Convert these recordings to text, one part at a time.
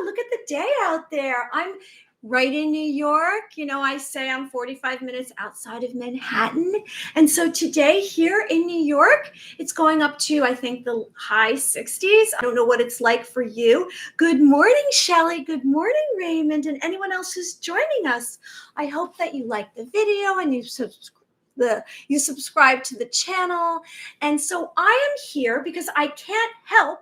look at the day out there. I'm right in New York. I say I'm 45 minutes outside of Manhattan. And so today here in New York, it's going up to, I think, the high 60s. I don't know what it's like for you. Good morning, Shelley. Good morning, Raymond, and anyone else who's joining us. I hope that you like the video and you subscribe to the channel. And so I am here because I can't help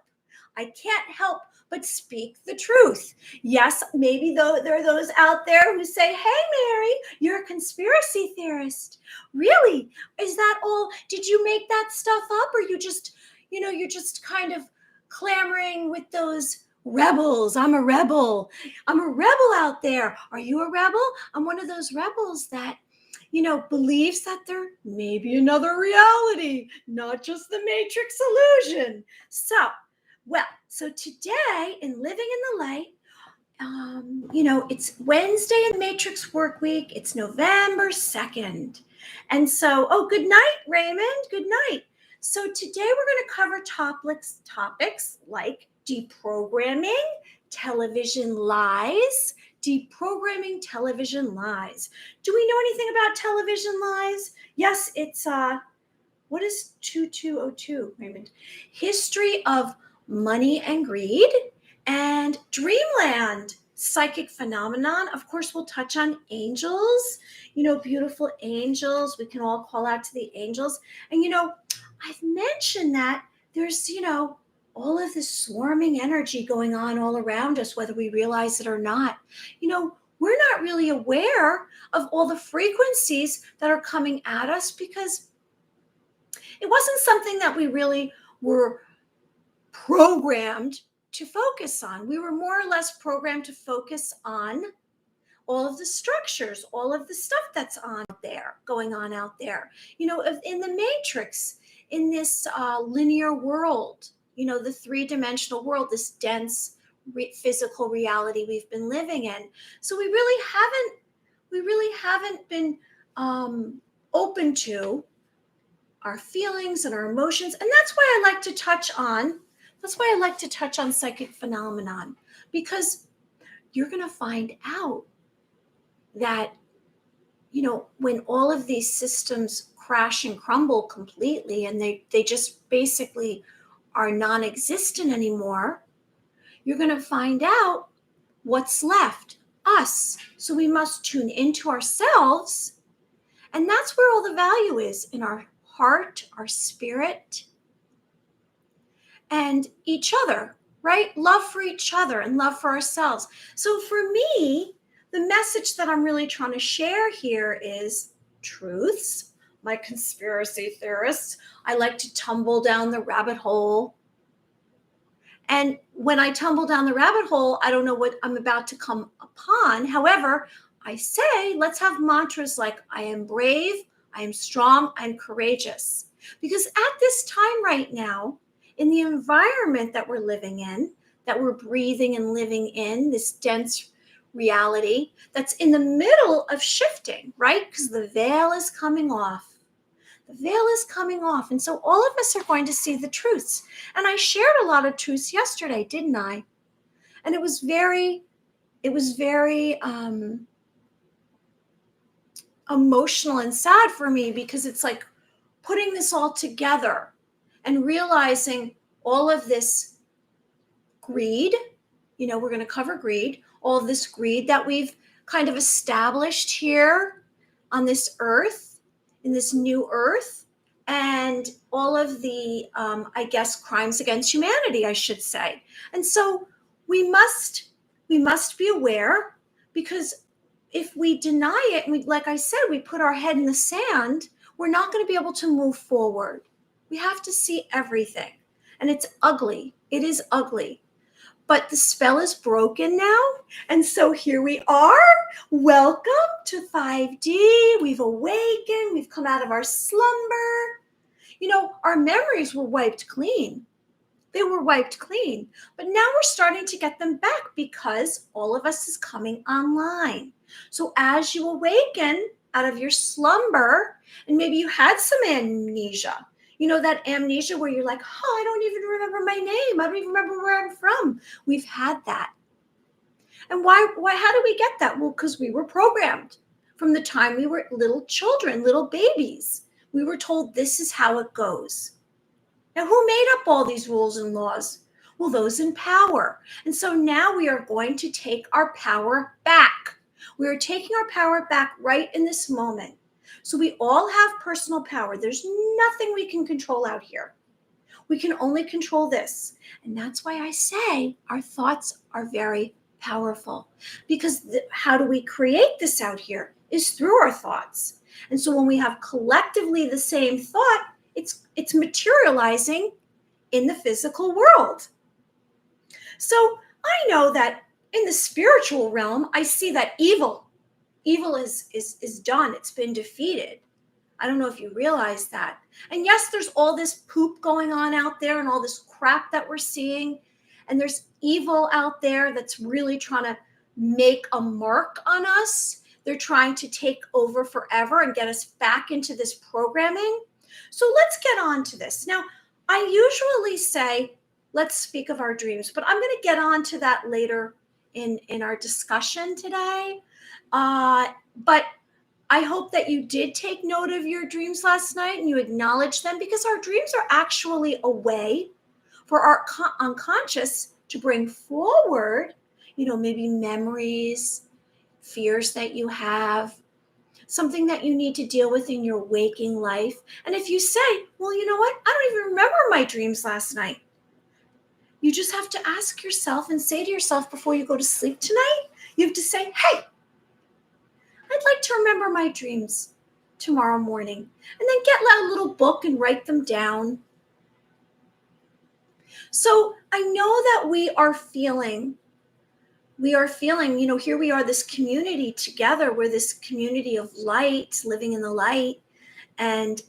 but speak the truth. Yes, maybe though there are those out there who say, hey, Mary, you're a conspiracy theorist. Really? Is that all? Did you make that stuff up? Or you're just kind of clamoring with those rebels? I'm a rebel. I'm a rebel out there. Are you a rebel? I'm one of those rebels that believes that there may be another reality, not just the Matrix illusion. So today in Living in the Light, it's Wednesday in the Matrix work week. It's November 2nd. And so, good night, Raymond. Good night. So today we're going to cover topics like deprogramming, television lies, deprogramming television lies. Do we know anything about television lies? Yes, it's, what is 2202, Raymond? History of Money and Greed, and Dreamland, psychic phenomenon. Of course, we'll touch on angels, beautiful angels. We can all call out to the angels. And, I've mentioned that there's, all of this swarming energy going on all around us, whether we realize it or not. We're not really aware of all the frequencies that are coming at us because it wasn't something that we really were programmed to focus on. We were more or less programmed to focus on all of the structures, all of the stuff that's going on out there. In the Matrix, in this linear world, the three-dimensional world, this dense physical reality we've been living in. So we really haven't been open to our feelings and our emotions. And that's why I like to touch on psychic phenomenon, because you're going to find out that, when all of these systems crash and crumble completely and they just basically are non-existent anymore, you're going to find out what's left, us. So we must tune into ourselves. And that's where all the value is, in our heart, our spirit, and each other, right? Love for each other and love for ourselves. So for me, the message that I'm really trying to share here is truths. My conspiracy theorists, I like to tumble down the rabbit hole. And when I tumble down the rabbit hole, I don't know what I'm about to come upon. However, I say, let's have mantras like, I am brave, I am strong, I'm courageous. Because at this time right now, in the environment that we're living in, that we're breathing and living in, this dense reality that's in the middle of shifting, right? Because the veil is coming off. The veil is coming off. And so all of us are going to see the truths. And I shared a lot of truths yesterday, didn't I? And it was very emotional and sad for me, because it's like putting this all together and realizing all of this greed, we're going to cover greed, all of this greed that we've kind of established here on this earth, in this new earth, and all of the, crimes against humanity, I should say. And so we must be aware, because if we deny it, and like I said, we put our head in the sand, we're not going to be able to move forward. We have to see everything. And it's ugly. It is ugly. But the spell is broken now. And so here we are. Welcome to 5D. We've awakened. We've come out of our slumber. Our memories were wiped clean. They were wiped clean. But now we're starting to get them back, because all of us is coming online. So as you awaken out of your slumber, and maybe you had some amnesia, that amnesia where you're like, I don't even remember my name. I don't even remember where I'm from. We've had that. And how do we get that? Well, because we were programmed from the time we were little children, little babies. We were told this is how it goes. Now, who made up all these rules and laws? Well, those in power. And so now we are going to take our power back. We are taking our power back right in this moment. So we all have personal power. There's nothing we can control out here. We can only control this. And that's why I say our thoughts are very powerful. Because how do we create this out here is through our thoughts. And so when we have collectively the same thought, it's materializing in the physical world. So I know that in the spiritual realm, I see that evil is done. It's been defeated. I don't know if you realize that. And yes, there's all this poop going on out there and all this crap that we're seeing. And there's evil out there that's really trying to make a mark on us. They're trying to take over forever and get us back into this programming. So let's get on to this. Now, I usually say, let's speak of our dreams, but I'm going to get on to that later in our discussion today. But I hope that you did take note of your dreams last night and you acknowledge them, because our dreams are actually a way for our unconscious to bring forward, maybe memories, fears that you have, something that you need to deal with in your waking life. And if you say, well, you know what? I don't even remember my dreams last night. You just have to ask yourself and say to yourself before you go to sleep tonight, you have to say, hey, I'd like to remember my dreams tomorrow morning. And then get a little book and write them down. So I know that we are feeling, here we are, this community together. We're this community of light, living in the light. And,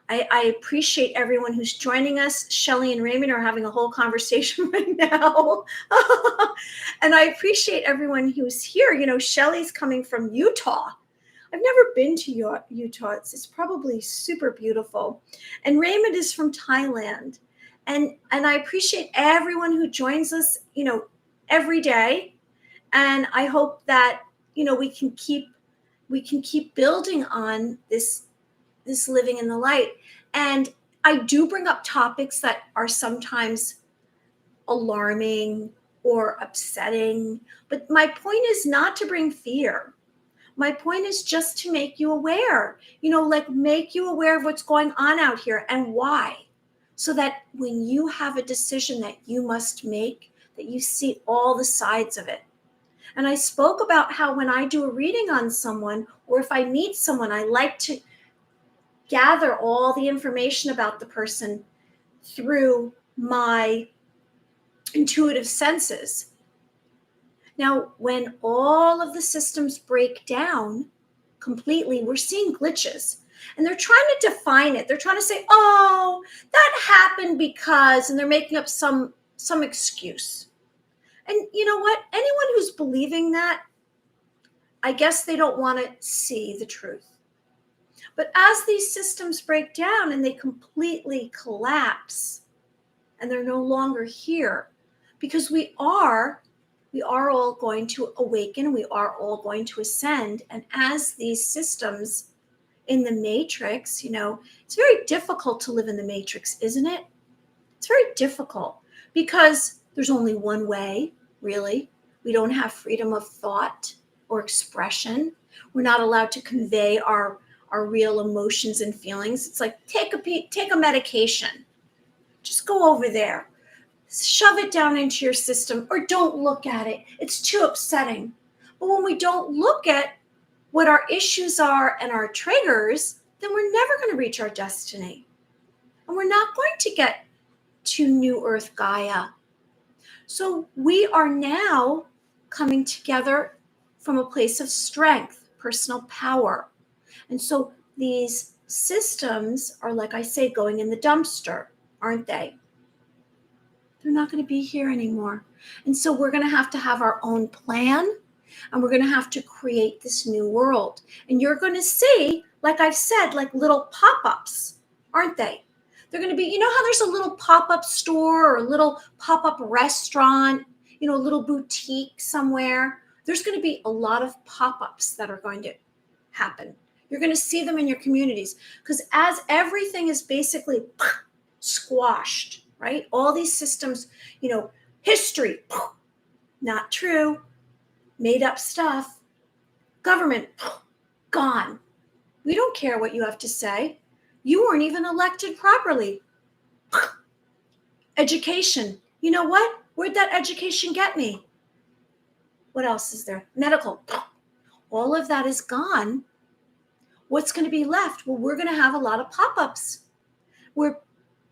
I appreciate everyone who's joining us. Shelly and Raymond are having a whole conversation right now. And I appreciate everyone who's here. Shelly's coming from Utah. I've never been to Utah. It's probably super beautiful. And Raymond is from Thailand. And I appreciate everyone who joins us, every day. And I hope that, we can keep building on this living in the light. And I do bring up topics that are sometimes alarming or upsetting, but my point is not to bring fear. My point is just to make you aware, make you aware of what's going on out here and why, so that when you have a decision that you must make, that you see all the sides of it. And I spoke about how when I do a reading on someone, or if I meet someone, I like to gather all the information about the person through my intuitive senses. Now, when all of the systems break down completely, we're seeing glitches. And they're trying to define it. They're trying to say, oh, that happened because, and they're making up some excuse. And you know what? Anyone who's believing that, I guess they don't want to see the truth. But as these systems break down and they completely collapse and they're no longer here, because we are all going to awaken, we are all going to ascend. And as these systems in the matrix, it's very difficult to live in the matrix, isn't it? It's very difficult because there's only one way, really. We don't have freedom of thought or expression. We're not allowed to convey our real emotions and feelings. It's like, take a medication. Just go over there. Shove it down into your system, or don't look at it. It's too upsetting. But when we don't look at what our issues are and our triggers, then we're never going to reach our destiny. And we're not going to get to New Earth Gaia. So we are now coming together from a place of strength, personal power. And so these systems are, like I say, going in the dumpster, aren't they? They're not going to be here anymore. And so we're going to have our own plan, and we're going to have to create this new world. And you're going to see, like I've said, like little pop-ups, aren't they? They're going to be, how there's a little pop-up store or a little pop-up restaurant, a little boutique somewhere, there's going to be a lot of pop-ups that are going to happen. You're going to see them in your communities, because as everything is basically squashed, right? All these systems, history, not true, made up stuff. Government, gone. We don't care what you have to say. You weren't even elected properly. Education. You know what? Where'd that education get me? What else is there? Medical. All of that is gone. What's going to be left? Well, we're going to have a lot of pop-ups where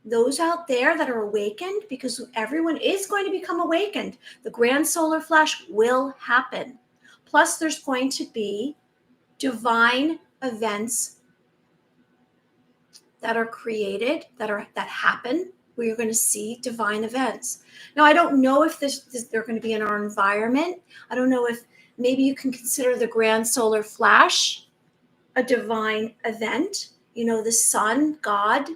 those out there that are awakened, because everyone is going to become awakened. The grand solar flash will happen. Plus, there's going to be divine events that are created, that happen, where you're going to see divine events. Now, I don't know if they're going to be in our environment. I don't know if maybe you can consider the grand solar flash a divine event. The sun, God,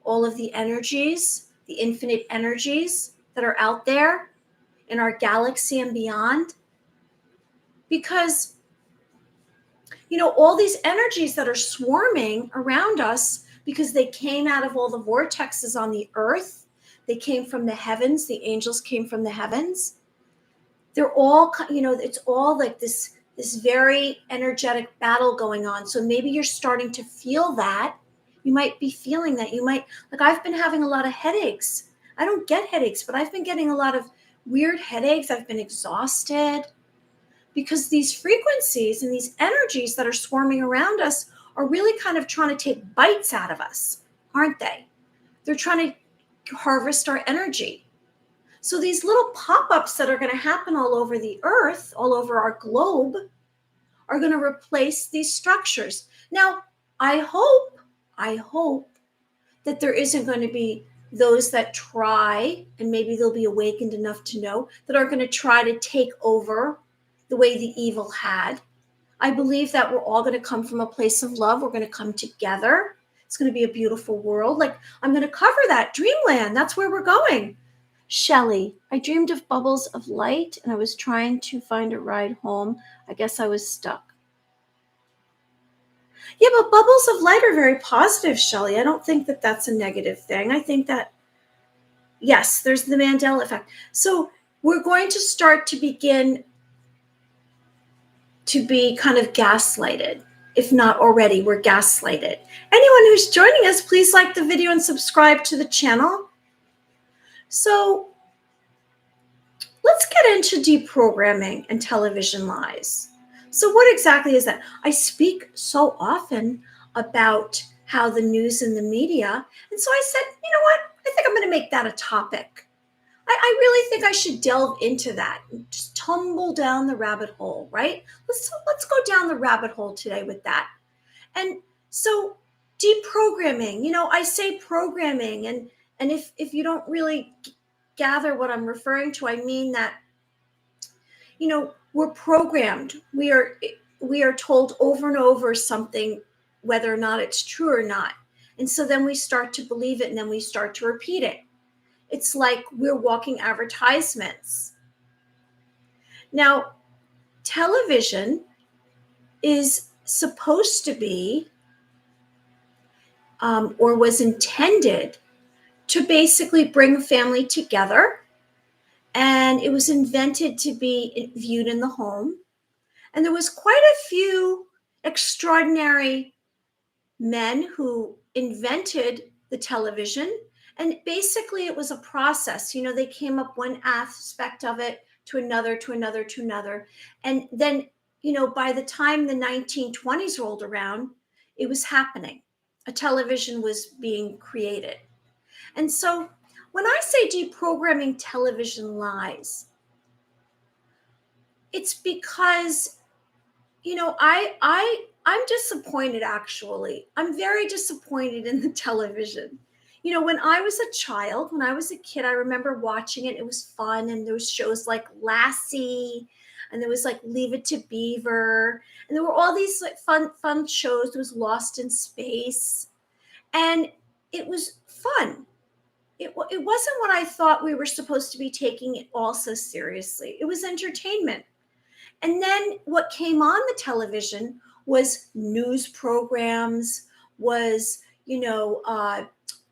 all of the energies, the infinite energies that are out there in our galaxy and beyond. Because, all these energies that are swarming around us, because they came out of all the vortexes on the earth, they came from the heavens, the angels came from the heavens. They're all, it's all like this very energetic battle going on. So maybe you're starting to feel that. You might be feeling that. You might, like, I've been having a lot of headaches. I don't get headaches, but I've been getting a lot of weird headaches. I've been exhausted because these frequencies and these energies that are swarming around us are really kind of trying to take bites out of us, aren't they? They're trying to harvest our energy. So these little pop-ups that are going to happen all over the earth, all over our globe, are going to replace these structures. Now, I hope that there isn't going to be those that try, and maybe they'll be awakened enough to know, that are going to try to take over the way the evil had. I believe that we're all going to come from a place of love. We're going to come together. It's going to be a beautiful world. Like, I'm going to cover that. Dreamland, that's where we're going. Shelley, I dreamed of bubbles of light and I was trying to find a ride home. I guess I was stuck. Yeah, but bubbles of light are very positive, Shelley. I don't think that that's a negative thing. I think that, yes, there's the Mandela effect. So we're going to start to begin to be kind of gaslighted. If not already, we're gaslighted. Anyone who's joining us, please like the video and subscribe to the channel. So let's get into deprogramming and television lies. So what exactly is that? I speak so often about how the news and the media, and so I said, you know what? I think I'm going to make that a topic. I really think I should delve into that and just tumble down the rabbit hole, right? Let's go down the rabbit hole today with that. And so deprogramming, I say programming, and if you don't really gather what I'm referring to, I mean that, we're programmed. We are told over and over something, whether or not it's true or not. And so then we start to believe it, and then we start to repeat it. It's like we're walking advertisements. Now, television is supposed to be, or was intended to basically bring family together. And it was invented to be viewed in the home. And there was quite a few extraordinary men who invented the television. And basically it was a process. They came up one aspect of it to another, to another, to another. And then, by the time the 1920s rolled around, it was happening. A television was being created. And so when I say deprogramming television lies, it's because, I'm disappointed, actually. I'm very disappointed in the television. When I was a child, when I was a kid, I remember watching it. It was fun. And there was shows like Lassie, and there was like Leave It to Beaver. And there were all these like fun shows. There was Lost in Space. And it was fun. it wasn't what I thought we were supposed to be taking it all so seriously. It was entertainment. And then what came on the television was news programs, was,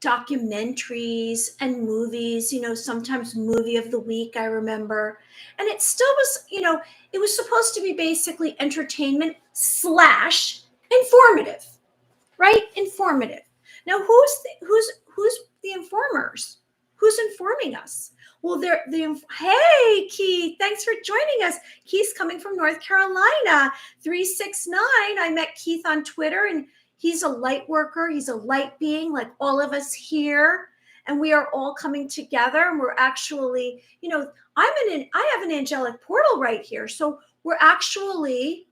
documentaries and movies, sometimes movie of the week, I remember. And it still was, it was supposed to be basically entertainment slash informative, right? Informative. Now, who's the informers? Who's informing us? Well, hey, Keith, thanks for joining us. Keith's coming from North Carolina, 369. I met Keith on Twitter, and he's a light worker. He's a light being like all of us here. And we are all coming together, and we're actually, I have an angelic portal right here. So we're actually,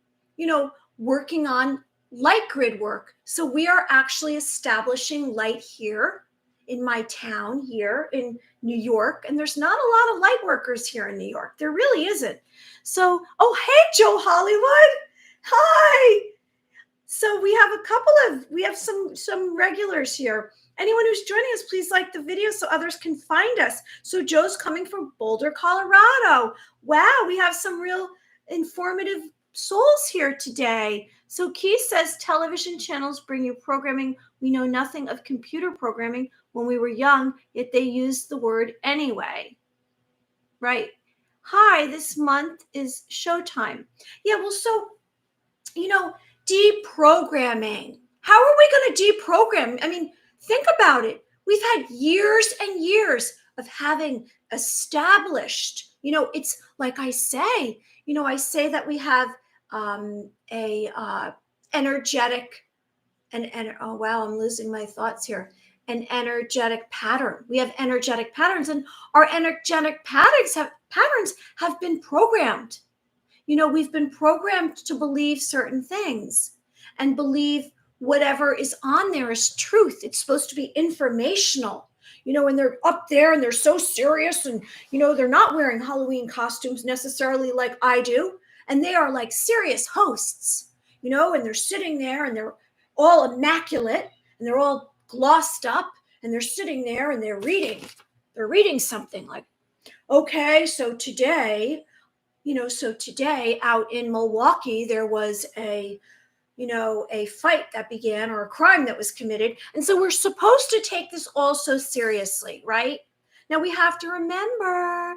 working on light grid work. So we are actually establishing light here in my town here in New York. And there's not a lot of light workers here in New York. There really isn't. So, oh, hey, Joe Hollywood. Hi. So we have some regulars here. Anyone who's joining us, please like the video so others can find us. So Joe's coming from Boulder, Colorado. Wow, we have some real informative souls here today. So Keith says television channels bring you programming. We know nothing of computer programming when we were young, yet they used the word anyway. Right. Hi, this month is Showtime. Yeah, well, so, deprogramming. How are we going to deprogram? I mean, think about it. We've had years and years of having established, it's like I say that we have energetic and oh wow, I'm losing my thoughts here. An energetic pattern. We have energetic patterns, and our energetic patterns have been programmed. We've been programmed to believe certain things and believe whatever is on there is truth. It's supposed to be informational, and they're up there and they're so serious, and, they're not wearing Halloween costumes necessarily like I do. And they are like serious hosts, and they're sitting there and they're all immaculate and they're all glossed up and they're sitting there and they're reading something like, okay, so today out in Milwaukee, there was a fight that began or a crime that was committed. And so we're supposed to take this all so seriously, right? Now we have to remember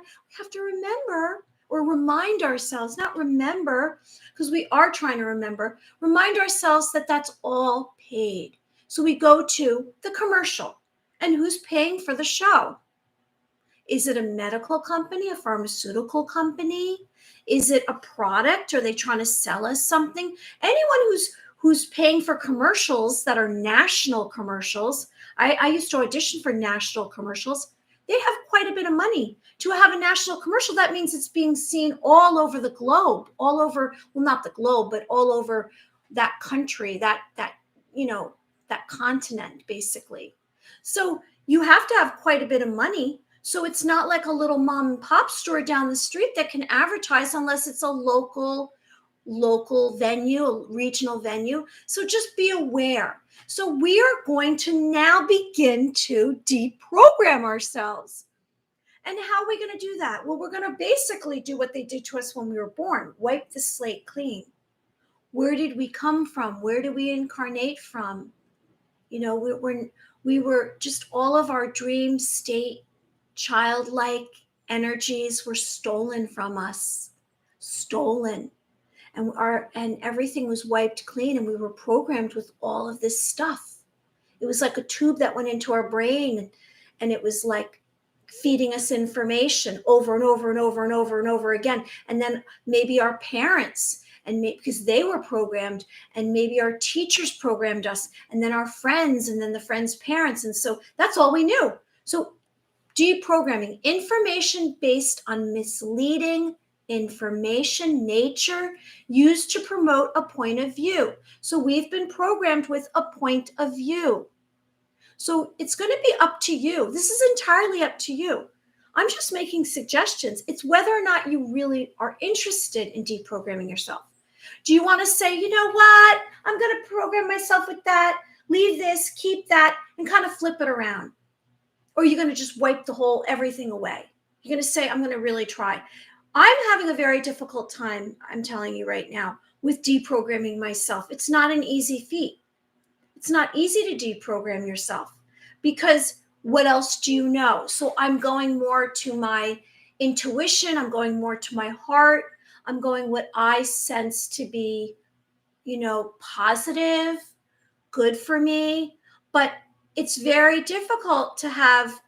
or remind ourselves, not remember, because we are trying to remind ourselves that that's all paid. So we go to the commercial, and who's paying for the show? Is it a medical company, a pharmaceutical company? Is it a product? Are they trying to sell us something? Anyone who's paying for commercials that are national commercials, I used to audition for national commercials. They have quite a bit of money to have a national commercial. That means it's being seen all over the globe, all over, well, not the globe, but all over that country, that continent, basically. So you have to have quite a bit of money. So it's not like a little mom and pop store down the street that can advertise unless it's a local venue, a regional venue. So just be aware. So we are going to now begin to deprogram ourselves. And how are we going to do that? Well, we're going to basically do what they did to us when we were born, wipe the slate clean. Where did we come from? Where did we incarnate from? We were just all of our dream state, childlike energies were stolen from us, and everything was wiped clean, and we were programmed with all of this stuff. It was like a tube that went into our brain, and it was like feeding us information over and over and over and over and over again. And then maybe our parents, because they were programmed, and maybe our teachers programmed us, and then our friends, and then the friends' parents. And so that's all we knew. So deprogramming, information based on misleading information, nature, used to promote a point of view. So we've been programmed with a point of view. So it's going to be up to you. This is entirely up to you. I'm just making suggestions. It's whether or not you really are interested in deprogramming yourself. Do you want to say, you know what? I'm going to program myself with that, leave this, keep that, and kind of flip it around? Or are you going to just wipe everything away? You're going to say, I'm going to really try. I'm having a very difficult time, I'm telling you right now, with deprogramming myself. It's not an easy feat. It's not easy to deprogram yourself because what else do you know? So I'm going more to my intuition. I'm going more to my heart. I'm going what I sense to be, positive, good for me. But it's very difficult to have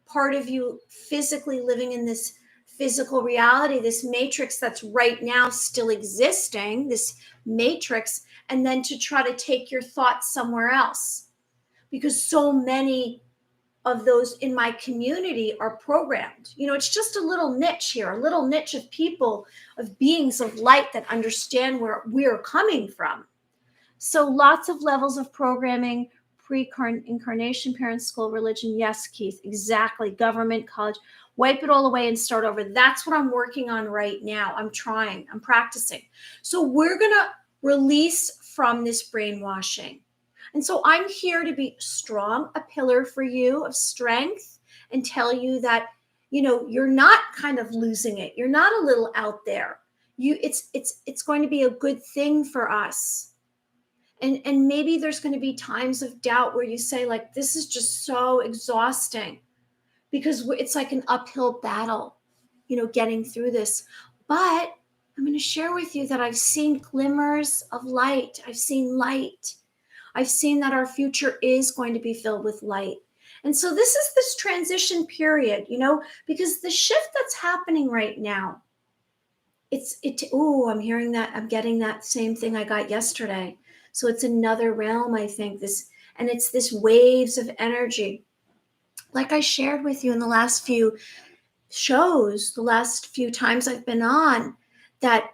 part of you physically living in this physical reality, this matrix that's right now still existing, this matrix, and then to try to take your thoughts somewhere else. Because so many of those in my community are programmed. It's just a little niche here, a little niche of people, of beings of light that understand where we're coming from. So lots of levels of programming, pre-incarnation, parents, school, religion. Yes, Keith, exactly. Government, college. Wipe it all away and start over. That's what I'm working on right now. I'm practicing. So we're going to release from this brainwashing. And so I'm here to be strong, a pillar for you of strength, and tell you that, you're not kind of losing it. You're not a little out there. It's going to be a good thing for us. And maybe there's going to be times of doubt where you say, like, this is just so exhausting because it's like an uphill battle, getting through this. But I'm going to share with you that I've seen glimmers of light. I've seen light. I've seen that our future is going to be filled with light. And so this is this transition period, because the shift that's happening right now, I'm hearing that, I'm getting that same thing I got yesterday. So it's another realm, I think, and it's this waves of energy. Like I shared with you in the last few shows, the last few times I've been on, that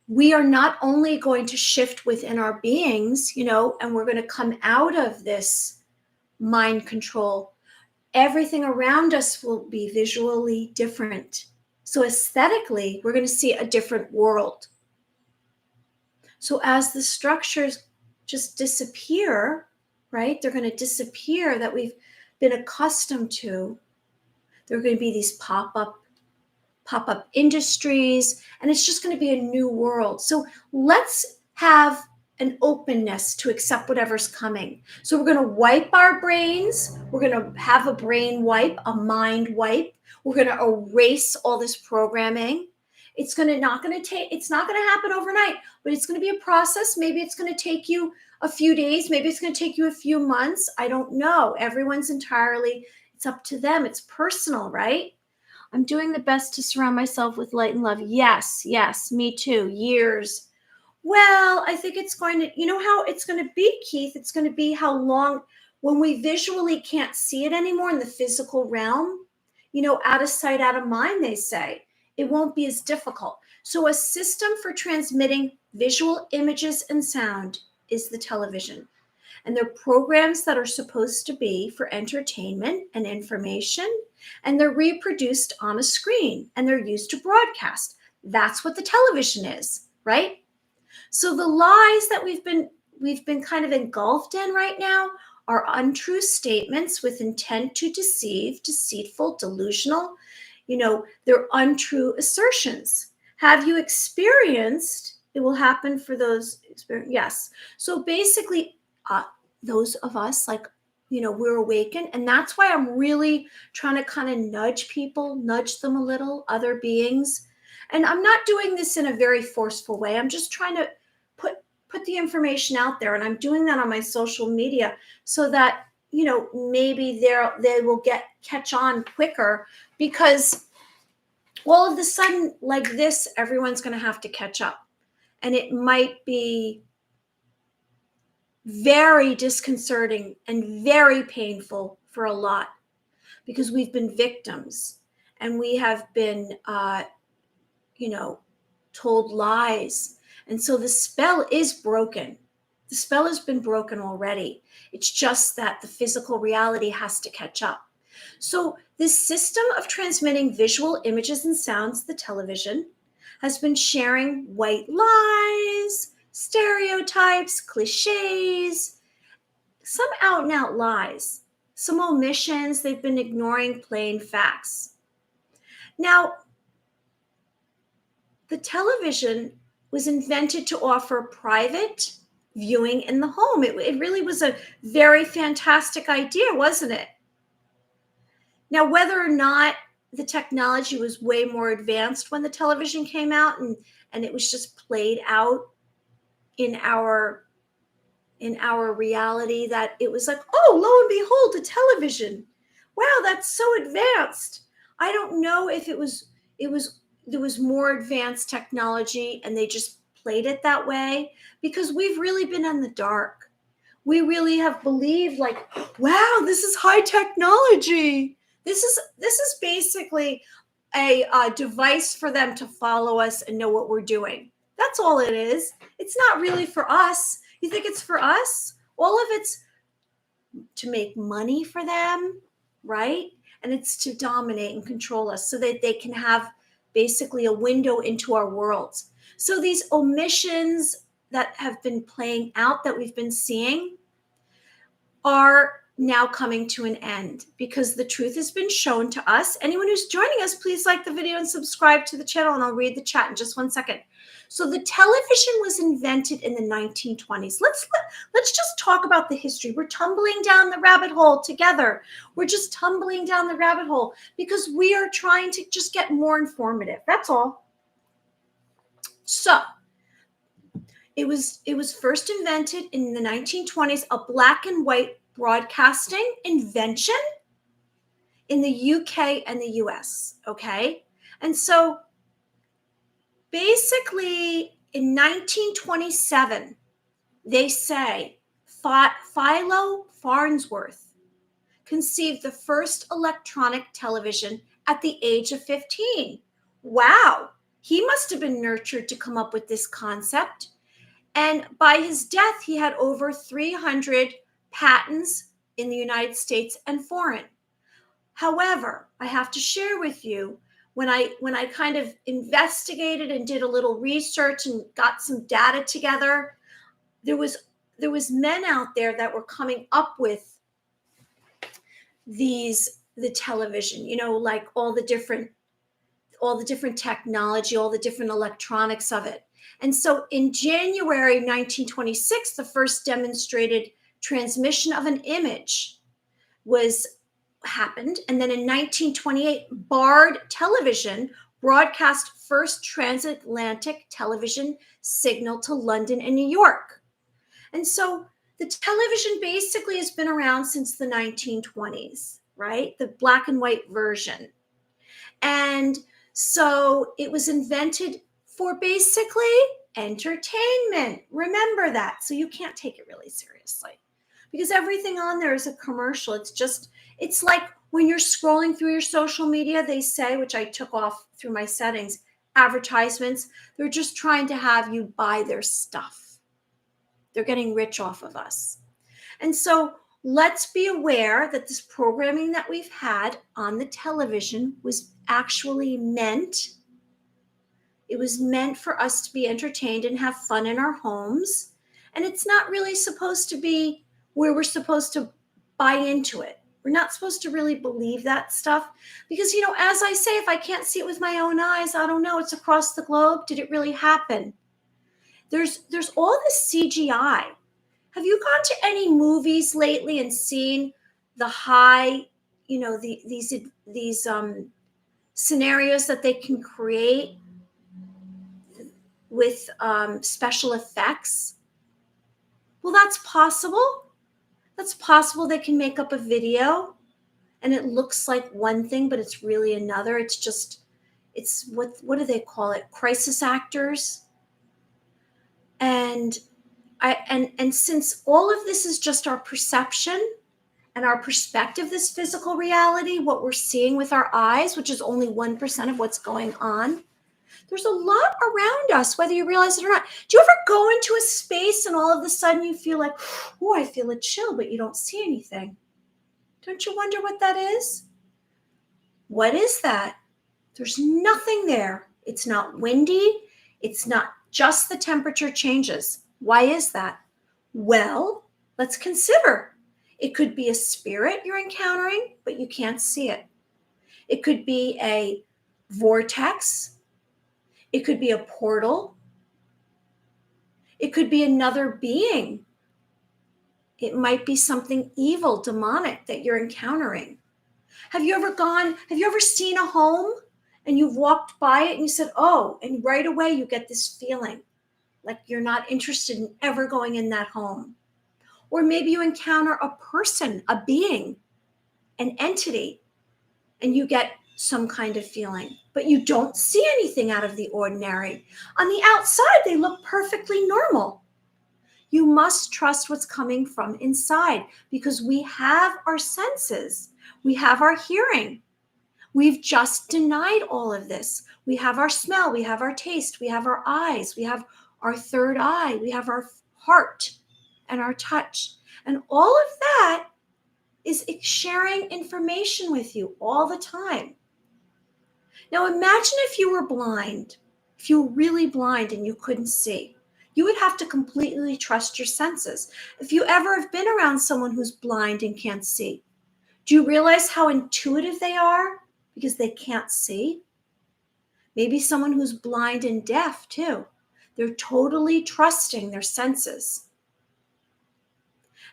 we are not only going to shift within our beings, and we're going to come out of this mind control. Everything around us will be visually different. So aesthetically, we're going to see a different world. So as the structures just disappear, right? They're going to disappear that we've been accustomed to. There are going to be these pop-up industries, and it's just going to be a new world. So let's have an openness to accept whatever's coming. So we're going to wipe our brains. We're going to have a brain wipe, a mind wipe. We're going to erase all this programming. It's not going to happen overnight, but it's going to be a process. Maybe it's going to take you a few days. Maybe it's going to take you a few months. I don't know. It's up to them. It's personal, right? I'm doing the best to surround myself with light and love. Yes, me too. Years. Well, I think it's going to, how it's going to be, Keith? It's going to be how long, when we visually can't see it anymore in the physical realm, out of sight, out of mind, they say. It won't be as difficult. So a system for transmitting visual images and sound is the television. And they're programs that are supposed to be for entertainment and information, and they're reproduced on a screen, and they're used to broadcast. That's what the television is, right? So the lies that we've been kind of engulfed in right now are untrue statements with intent to deceive, deceitful, delusional. They're untrue assertions. Have you experienced? It will happen for those experience. Yes. So basically, those of us, we're awakened, and that's why I'm really trying to kind of nudge them a little, other beings. And I'm not doing this in a very forceful way. I'm just trying to put the information out there, and I'm doing that on my social media so that maybe they will catch on quicker, because all of a sudden, like this, everyone's going to have to catch up, and it might be very disconcerting and very painful for a lot, because we've been victims and we have been told lies. And so the spell is broken. The spell has been broken already. It's just that the physical reality has to catch up. So this system of transmitting visual images and sounds, the television, has been sharing white lies, stereotypes, cliches, some out and out lies, some omissions. They've been ignoring plain facts. Now, the television was invented to offer private viewing in the home. It really was a very fantastic idea, wasn't it? Now, whether or not the technology was way more advanced when the television came out and it was just played out in our reality, that it was like, oh, lo and behold, a television. Wow, that's so advanced. I don't know if there was more advanced technology and they just played it that way, because we've really been in the dark. We really have believed like, wow, this is high technology. This is basically a device for them to follow us and know what we're doing. That's all it is. It's not really for us. You think it's for us? All of it's to make money for them, right? And it's to dominate and control us so that they can have basically a window into our worlds. So these omissions that have been playing out that we've been seeing are now coming to an end because the truth has been shown to us. Anyone who's joining us, please like the video and subscribe to the channel, and I'll read the chat in just 1 second. So the television was invented in the 1920s. Let's just talk about the history. We're tumbling down the rabbit hole together. We're just tumbling down the rabbit hole because we are trying to just get more informative. That's all. So it was first invented in the 1920s, a black and white broadcasting invention in the UK and the US, okay? And so basically in 1927, they say Philo Farnsworth conceived the first electronic television at the age of 15. Wow, he must have been nurtured to come up with this concept. And by his death, he had over 300 patents in the United States and foreign. However, I have to share with you, when I kind of investigated and did a little research and got some data together, there was men out there that were coming up with the television, like all the different technology, all the different electronics of it. And so in January 1926, the first demonstrated transmission of an image happened. And then in 1928, Bard Television broadcast first transatlantic television signal to London and New York. And so the television basically has been around since the 1920s, right? The black and white version. And so it was invented for basically entertainment. Remember that. So you can't take it really seriously because everything on there is a commercial. It's like when you're scrolling through your social media, they say, which I took off through my settings, advertisements. They're just trying to have you buy their stuff. They're getting rich off of us. And so let's be aware that this programming that we've had on the television was actually meant for us to be entertained and have fun in our homes. And it's not really supposed to be where we're supposed to buy into it. We're not supposed to really believe that stuff because, as I say, if I can't see it with my own eyes, I don't know. It's across the globe. Did it really happen? There's all this CGI. Have you gone to any movies lately and seen the high, these scenarios that they can create with special effects? Well, that's possible. That's possible. They can make up a video and it looks like one thing, but it's really another. It's what do they call it? Crisis actors. And since all of this is just our perception and our perspective, this physical reality, what we're seeing with our eyes, which is only 1% of what's going on, there's a lot around us, whether you realize it or not. Do you ever go into a space and all of a sudden you feel like, oh, I feel a chill, but you don't see anything? Don't you wonder what that is? What is that? There's nothing there. It's not windy. It's not just the temperature changes. Why is that? Well, let's consider. It could be a spirit you're encountering, but you can't see it. It could be a vortex. It could be a portal. It could be another being. It might be something evil, demonic that you're encountering. Have you ever seen a home and you've walked by it and you said, oh, and right away you get this feeling like you're not interested in ever going in that home? Or maybe you encounter a person, a being, an entity, and you get some kind of feeling, but you don't see anything out of the ordinary. On the outside, they look perfectly normal. You must trust what's coming from inside because we have our senses. We have our hearing. We've just denied all of this. We have our smell. We have our taste. We have our eyes. We have our third eye. We have our heart and our touch. And all of that is sharing information with you all the time. Now imagine if you were blind, if you were really blind and you couldn't see. You would have to completely trust your senses. If you ever have been around someone who's blind and can't see, do you realize how intuitive they are because they can't see? Maybe someone who's blind and deaf too. They're totally trusting their senses.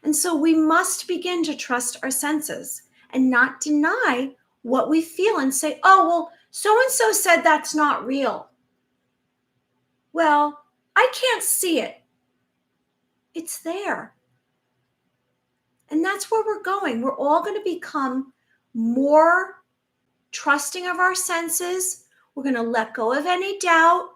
And so we must begin to trust our senses and not deny what we feel and say, oh, well, so-and-so said that's not real. Well, I can't see it. It's there. And that's where we're going. We're all going to become more trusting of our senses. We're going to let go of any doubt.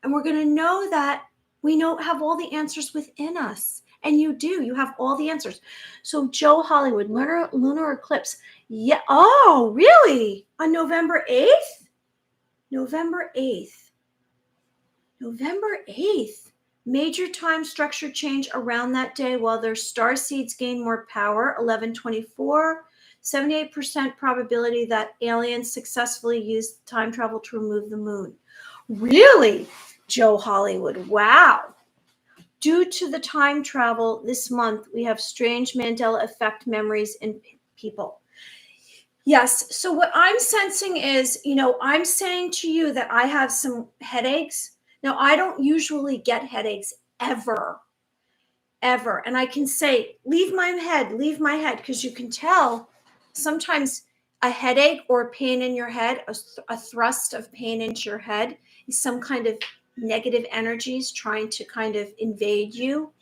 And we're going to know that we have all the answers within us. And you do. You have all the answers. So Joe Hollywood, lunar eclipse. Yeah. Oh, really? On November 8th? November 8th. November 8th. Major time structure change around that day while their star seeds gain more power. 1124. 78% probability that aliens successfully used time travel to remove the moon. Really? Joe Hollywood. Wow. Due to the time travel this month, we have strange Mandela effect memories in people. Yes. So what I'm sensing is, I'm saying to you that I have some headaches. Now, I don't usually get headaches ever. And I can say, leave my head, because you can tell sometimes a headache or pain in your head, a thrust of pain into your head is some kind of negative energies trying to kind of invade you.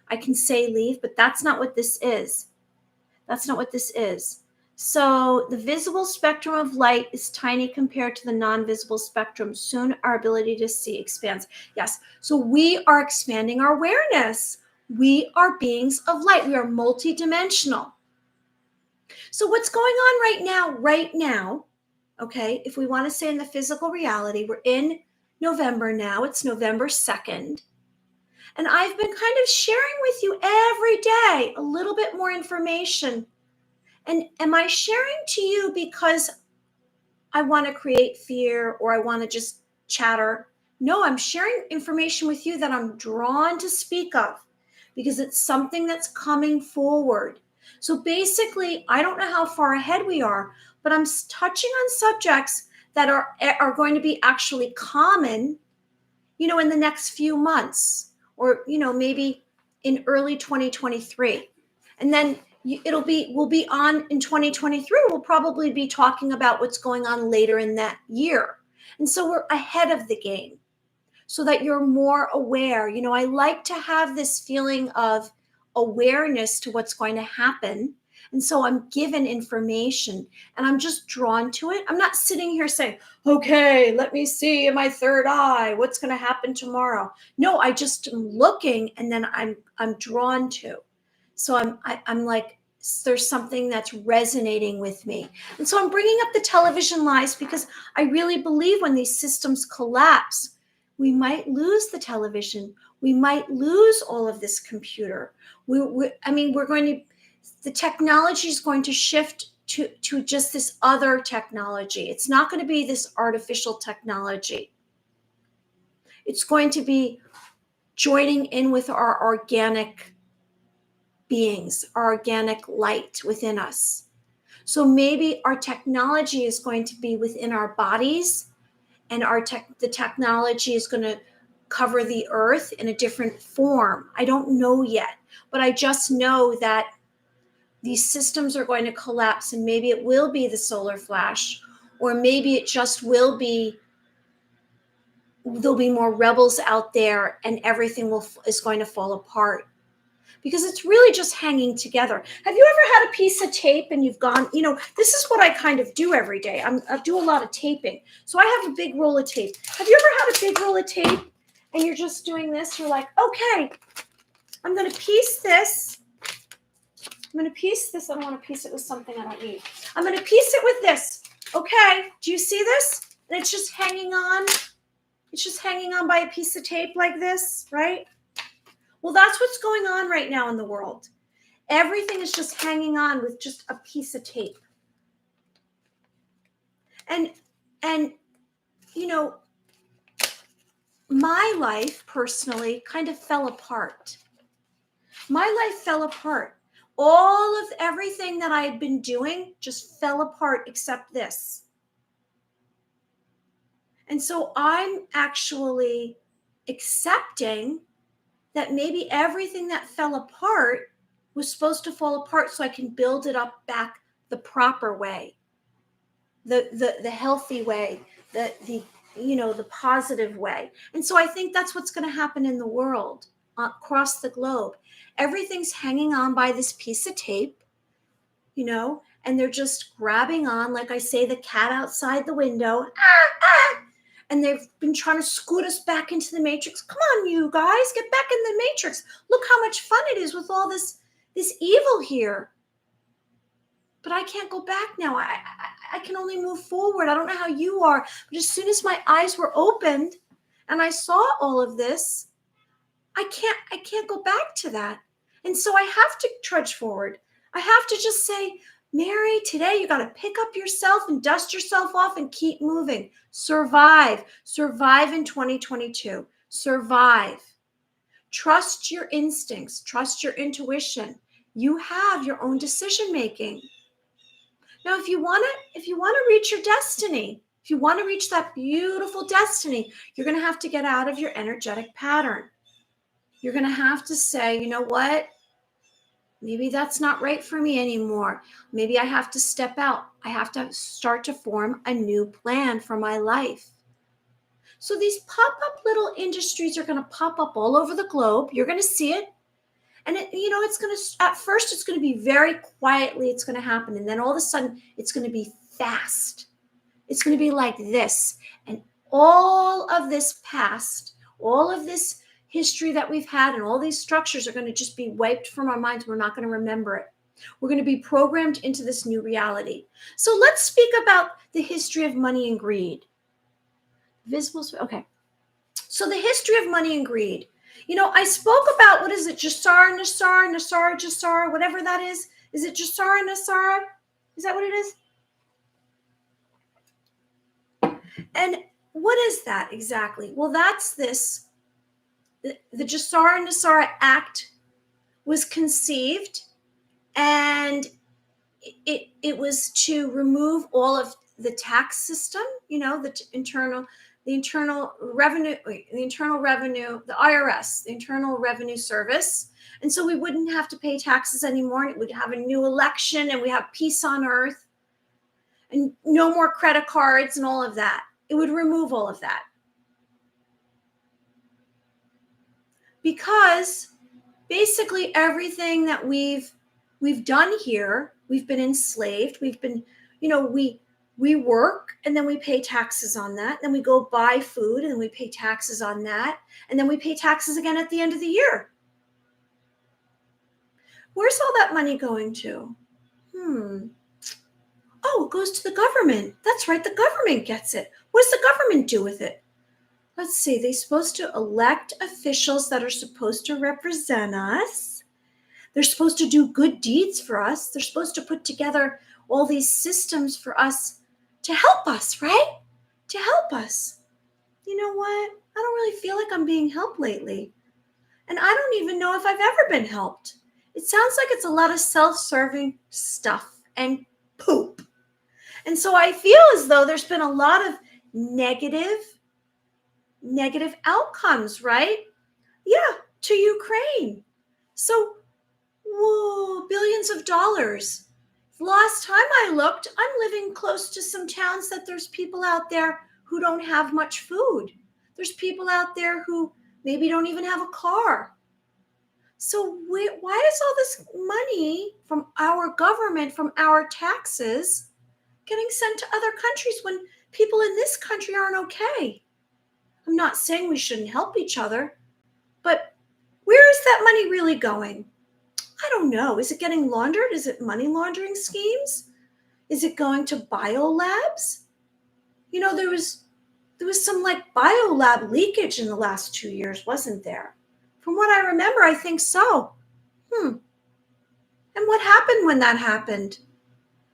I can say leave, but that's not what this is. So the visible spectrum of light is tiny compared to the non-visible spectrum. Soon our ability to see expands. Yes. So we are expanding our awareness. We are beings of light. We are multidimensional. So what's going on right now, okay, if we want to say in the physical reality, we're in November now. It's November 2nd. And I've been kind of sharing with you every day a little bit more information. And am I sharing to you because I want to create fear or I want to just chatter? No, I'm sharing information with you that I'm drawn to speak of because it's something that's coming forward. So basically, I don't know how far ahead we are, but I'm touching on subjects that are going to be actually common, in the next few months or, maybe in early 2023. And then we'll be on in 2023. We'll probably be talking about what's going on later in that year. And so we're ahead of the game so that you're more aware. I like to have this feeling of awareness to what's going to happen. And so I'm given information and I'm just drawn to it. I'm not sitting here saying, okay, let me see in my third eye, what's going to happen tomorrow. No, I just am looking and then I'm drawn to. So I'm like, there's something that's resonating with me. And so I'm bringing up the television lies because I really believe when these systems collapse, we might lose the television. We might lose all of this computer. The technology is going to shift to just this other technology. It's not going to be this artificial technology. It's going to be joining in with our organic beings, our organic light within us. So maybe our technology is going to be within our bodies, and the technology is going to cover the earth in a different form. I don't know yet, but I just know that these systems are going to collapse, and maybe it will be the solar flash, or maybe it just will be, there'll be more rebels out there and everything is going to fall apart, because it's really just hanging together. Have you ever had a piece of tape and you've gone, this is what I kind of do every day. I do a lot of taping. So I have a big roll of tape. Have you ever had a big roll of tape and you're just doing this? You're like, okay, I'm going to piece this. I don't want to piece it with something I don't need. I'm going to piece it with this. Okay, do you see this? And it's just hanging on. It's just hanging on by a piece of tape like this, right? Well, that's what's going on right now in the world. Everything is just hanging on with just a piece of tape. And my life personally kind of fell apart. My life fell apart. All of everything that I had been doing just fell apart except this. And so I'm actually accepting that maybe everything that fell apart was supposed to fall apart so I can build it up back the proper way, the healthy way, the positive way. And so I think that's what's going to happen in the world, across the globe. Everything's hanging on by this piece of tape, and they're just grabbing on, like I say, the cat outside the window. And they've been trying to scoot us back into the matrix. Come on, you guys, get back in the matrix. Look how much fun it is with all this evil here. But I can't go back now. I can only move forward. I don't know how you are, but as soon as my eyes were opened and I saw all of this, I can't go back to that. And so I have to trudge forward. I have to just say, Mary, today you got to pick up yourself and dust yourself off and keep moving. Survive in 2022. Survive. Trust your instincts. Trust your intuition. You have your own decision making. Now, if you want to reach your destiny, if you want to reach that beautiful destiny, you're going to have to get out of your energetic pattern. You're going to have to say, you know what? Maybe that's not right for me anymore. Maybe I have to step out. I have to start to form a new plan for my life. So these pop-up little industries are going to pop up all over the globe. You're going to see it. And it's going to, at first, it's going to be very quietly, it's going to happen. And then all of a sudden, it's going to be fast. It's going to be like this. And all of this past, all of this history that we've had and all these structures are going to just be wiped from our minds. We're not going to remember it. We're going to be programmed into this new reality. So let's speak about the history of money and greed. Visible. Okay. So the history of money and greed. I spoke about, what is it? Jasara, whatever that is. Is it Jasara, Nasara? Is that what it is? And what is that exactly? Well, that's this. The Jasara Nasara Act was conceived, and it was to remove all of the tax system, the internal revenue, the IRS, the Internal Revenue Service. And so we wouldn't have to pay taxes anymore. And it would have a new election, and we have peace on earth and no more credit cards and all of that. It would remove all of that. Because basically everything that we've done here, we've been enslaved. We've been, we work and then we pay taxes on that. Then we go buy food and then we pay taxes on that. And then we pay taxes again at the end of the year. Where's all that money going to? Oh, it goes to the government. That's right. The government gets it. What does the government do with it? Let's see. They're supposed to elect officials that are supposed to represent us. They're supposed to do good deeds for us. They're supposed to put together all these systems for us to help us, right? To help us. You know what? I don't really feel like I'm being helped lately. And I don't even know if I've ever been helped. It sounds like it's a lot of self-serving stuff and poop. And so I feel as though there's been a lot of negative outcomes, right? Yeah, to Ukraine. So, whoa, billions of dollars. Last time I looked, I'm living close to some towns that there's people out there who don't have much food. There's people out there who maybe don't even have a car. So why is all this money from our government, from our taxes, getting sent to other countries when people in this country aren't okay? I'm not saying we shouldn't help each other, but where is that money really going? I don't know. Is it getting laundered? Is it money laundering schemes? Is it going to biolabs? There was some like biolab leakage in the last 2 years, wasn't there? From what I remember, I think so. And what happened when that happened?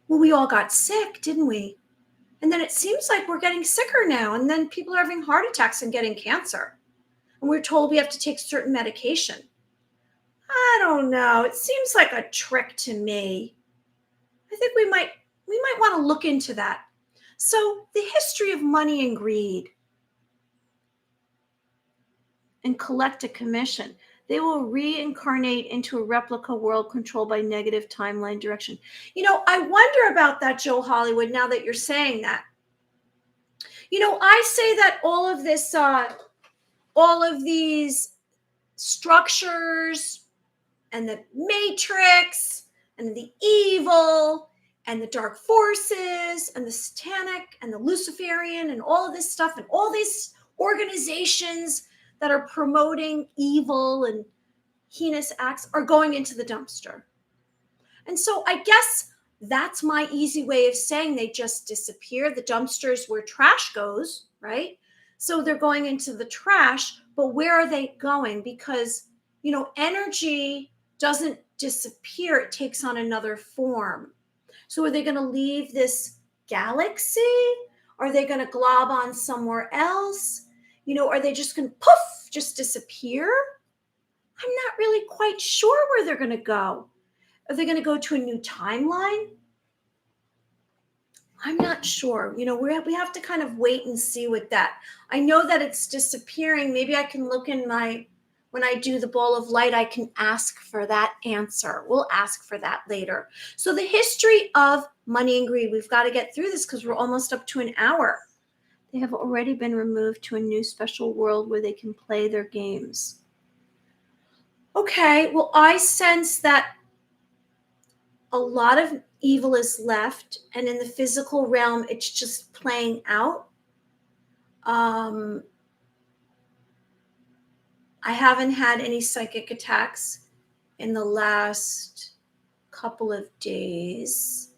Well, we all got sick, didn't we? And then it seems like we're getting sicker now. And then people are having heart attacks and getting cancer. And we're told we have to take certain medication. I don't know. It seems like a trick to me. I think we might want to look into that. So the history of money and greed. And collect a commission. They will reincarnate into a replica world controlled by negative timeline direction. I wonder about that, Joe Hollywood, now that you're saying that. I say that all of these structures and the matrix and the evil and the dark forces and the satanic and the Luciferian and all of this stuff and all these organizations that are promoting evil and heinous acts are going into the dumpster. And so I guess that's my easy way of saying they just disappear. The dumpster is where trash goes, right? So they're going into the trash, but where are they going? Because, energy doesn't disappear. It takes on another form. So are they going to leave this galaxy? Are they going to glob on somewhere else? Are they just going to poof, just disappear? I'm not really quite sure where they're going to go. Are they going to go to a new timeline? I'm not sure. We have to kind of wait and see with that. I know that it's disappearing. Maybe I can look in when I do the ball of light, I can ask for that answer. We'll ask for that later. So the history of money and greed, we've got to get through this because we're almost up to an hour. They have already been removed to a new special world where they can play their games. Okay, well, I sense that a lot of evil is left, and in the physical realm, it's just playing out. I haven't had any psychic attacks in the last couple of days.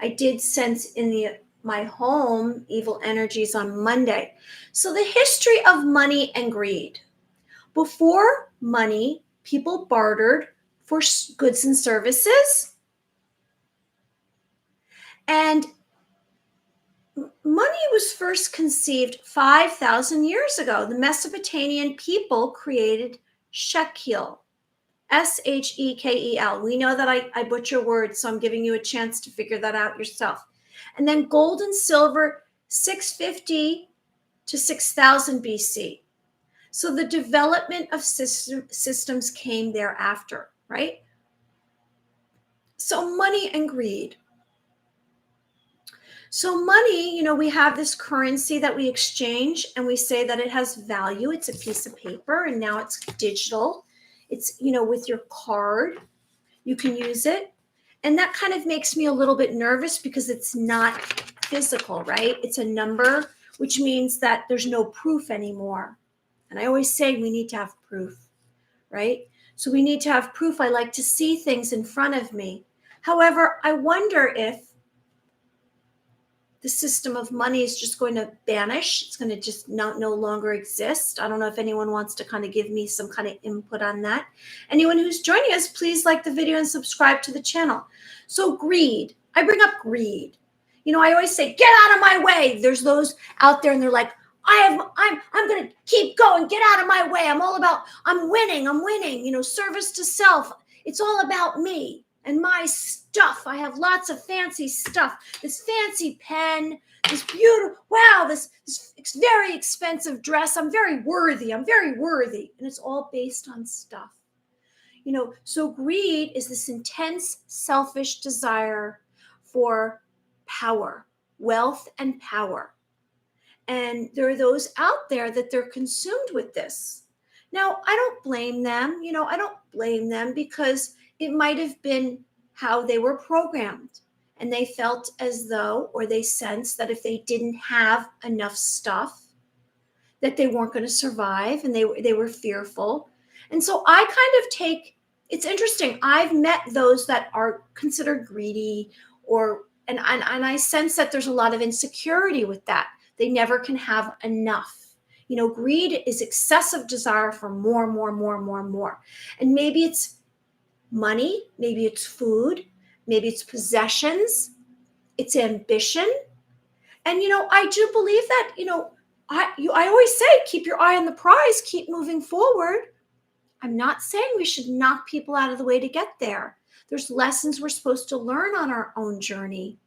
I did sense in my home evil energies on Monday. So the history of money and greed. Before money, people bartered for goods and services. And money was first conceived 5,000 years ago. The Mesopotamian people created shekel, Shekel. We know that I butcher words, so I'm giving you a chance to figure that out yourself. And then gold and silver, 650 to 6,000 BC. So the development of systems came thereafter, right? So money and greed. So money, we have this currency that we exchange and we say that it has value. It's a piece of paper and now it's digital. It's, with your card, you can use it. And that kind of makes me a little bit nervous because it's not physical, right? It's a number, which means that there's no proof anymore. And I always say we need to have proof, right? So we need to have proof. I like to see things in front of me. However, I wonder if the system of money is just going to vanish. It's going to just no longer exist. I don't know if anyone wants to kind of give me some kind of input on that. Anyone who's joining us, please like the video and subscribe to the channel. So greed, I bring up greed. I always say, get out of my way. There's those out there and they're like, I'm going to keep going. Get out of my way. I'm winning. Service to self. It's all about me and my stuff. I have lots of fancy stuff. This fancy pen, this beautiful, wow, this very expensive dress. I'm very worthy. I'm very worthy. And it's all based on stuff. So greed is this intense, selfish desire for power, wealth, and power. And there are those out there that they're consumed with this. Now, I don't blame them. I don't blame them because it might have been how they were programmed. And they felt as though, or they sensed that if they didn't have enough stuff, that they weren't going to survive, and they were fearful. And so I kind of take, it's interesting. I've met those that are considered greedy, and I sense that there's a lot of insecurity with that. They never can have enough. Greed is excessive desire for more, more, more, more, more. And maybe it's money, maybe it's food, maybe it's possessions, it's ambition. And, I do believe that, I always say, keep your eye on the prize, keep moving forward. I'm not saying we should knock people out of the way to get there. There's lessons we're supposed to learn on our own journey.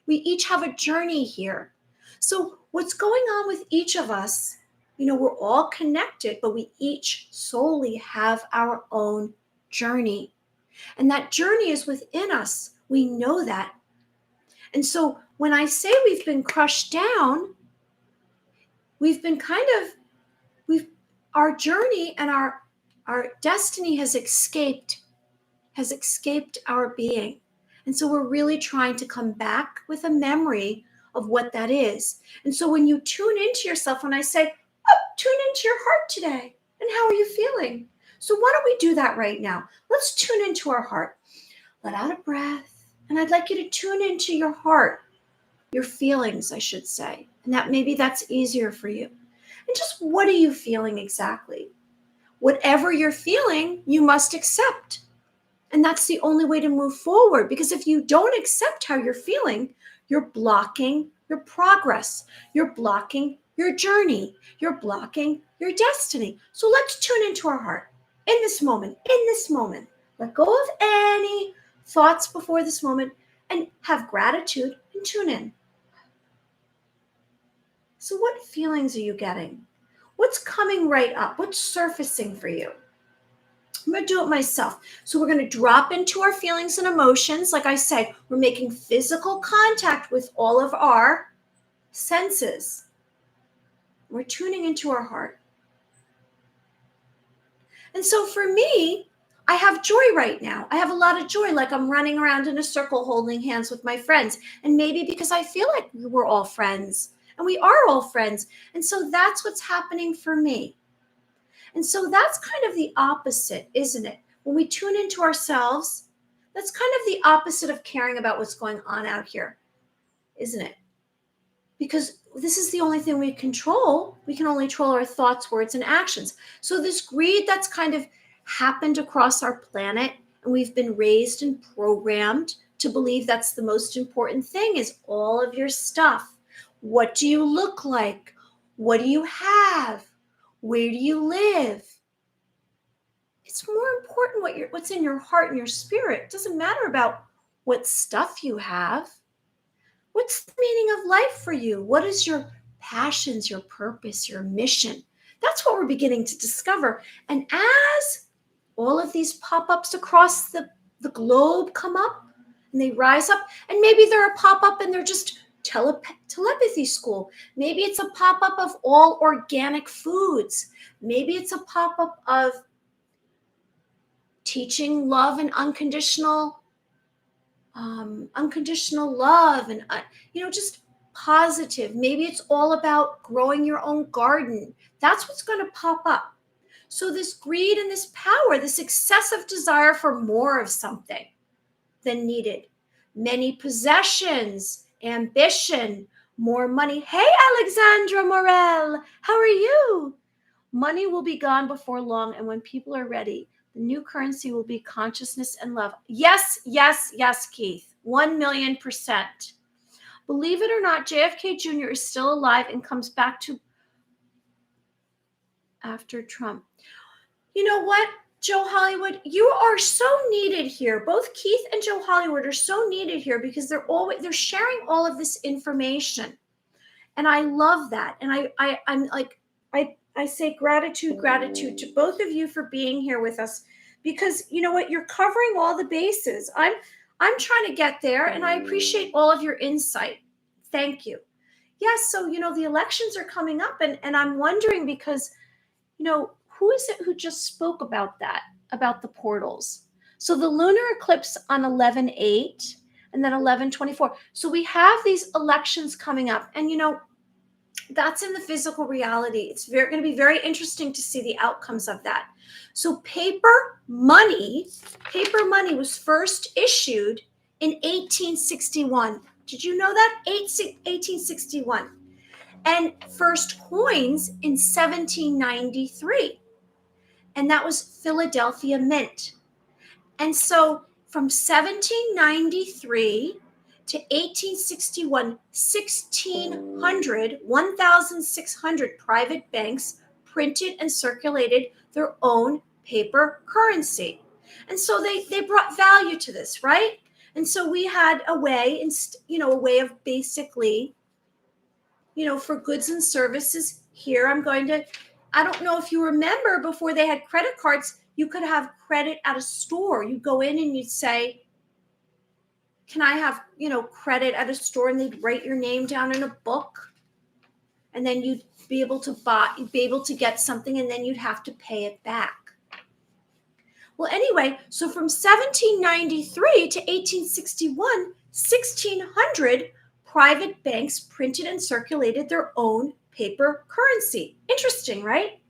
We each have a journey here. So what's going on with each of us, we're all connected, but we each solely have our own journey. And that journey is within us. We know that. And so when I say we've been crushed down, we've been our journey and our destiny has escaped our being. And so we're really trying to come back with a memory of what that is. And so when you tune into yourself, when I say, tune into your heart today, and how are you feeling? So why don't we do that right now? Let's tune into our heart. Let out a breath. And I'd like you to tune into your heart, your feelings, I should say. And maybe that's easier for you. And just what are you feeling exactly? Whatever you're feeling, you must accept. And that's the only way to move forward. Because if you don't accept how you're feeling, you're blocking your progress. You're blocking your journey. You're blocking your destiny. So let's tune into our heart in this moment. Let go of any thoughts before this moment and have gratitude and tune in. So what feelings are you getting? What's coming right up? What's surfacing for you? I'm going to do it myself. So we're going to drop into our feelings and emotions. Like I said, we're making physical contact with all of our senses. We're tuning into our heart. And so for me, I have joy right now. I have a lot of joy, like I'm running around in a circle holding hands with my friends. And maybe because I feel like we're all friends, and we are all friends. And so that's what's happening for me. And so that's kind of the opposite, isn't it? When we tune into ourselves, that's kind of the opposite of caring about what's going on out here, isn't it? Because this is the only thing we control. We can only control our thoughts, words, and actions. So this greed that's kind of happened across our planet, and we've been raised and programmed to believe that's the most important thing, is all of your stuff. What do you look like? What do you have? Where do you live? It's more important what's in your heart and your spirit. It doesn't matter about what stuff you have. What's the meaning of life for you? What is your passions, your purpose, your mission? That's what we're beginning to discover. And as all of these pop-ups across the globe come up and they rise up, and maybe they're a pop-up and they're just telepathy school. Maybe it's a pop-up of all organic foods. Maybe it's a pop-up of teaching love and unconditional love, and just positive. Maybe it's all about growing your own garden. That's what's going to pop up. So this greed and this power, this excessive desire for more of something than needed, many possessions, ambition, more money. Hey, Alexandra Morel, how are you? Money will be gone before long, and when people are ready, the new currency will be consciousness and love. Yes, yes, yes, Keith. 1,000,000%. Believe it or not, JFK Jr. is still alive and comes back to after Trump. You know what? Joe Hollywood, you are so needed here. Both Keith and Joe Hollywood are so needed here because they're sharing all of this information. And I love that. And I'm like, I say gratitude to both of you for being here with us, because you know what, you're covering all the bases. I'm trying to get there, and I appreciate all of your insight. Thank you. Yes, so the elections are coming up, and I'm wondering because who is it who just spoke about that, about the portals? So the lunar eclipse on 11/8 and then 11/24. So we have these elections coming up, and that's in the physical reality. It's going to be very interesting to see the outcomes of that. So paper money was first issued in 1861. Did you know that? 1861. And first coins in 1793. And that was Philadelphia Mint. And so from 1793 to 1861, 1,600 private banks printed and circulated their own paper currency. And so they brought value to this, right? And so we had a way, a way of basically, for goods and services. Here, I don't know if you remember, before they had credit cards, you could have credit at a store. You go in and you'd say, can I have, credit at a store? And they'd write your name down in a book. And then you'd be able to get something, and then you'd have to pay it back. Well, anyway, so from 1793 to 1861, 1,600 private banks printed and circulated their own paper currency. Interesting, right?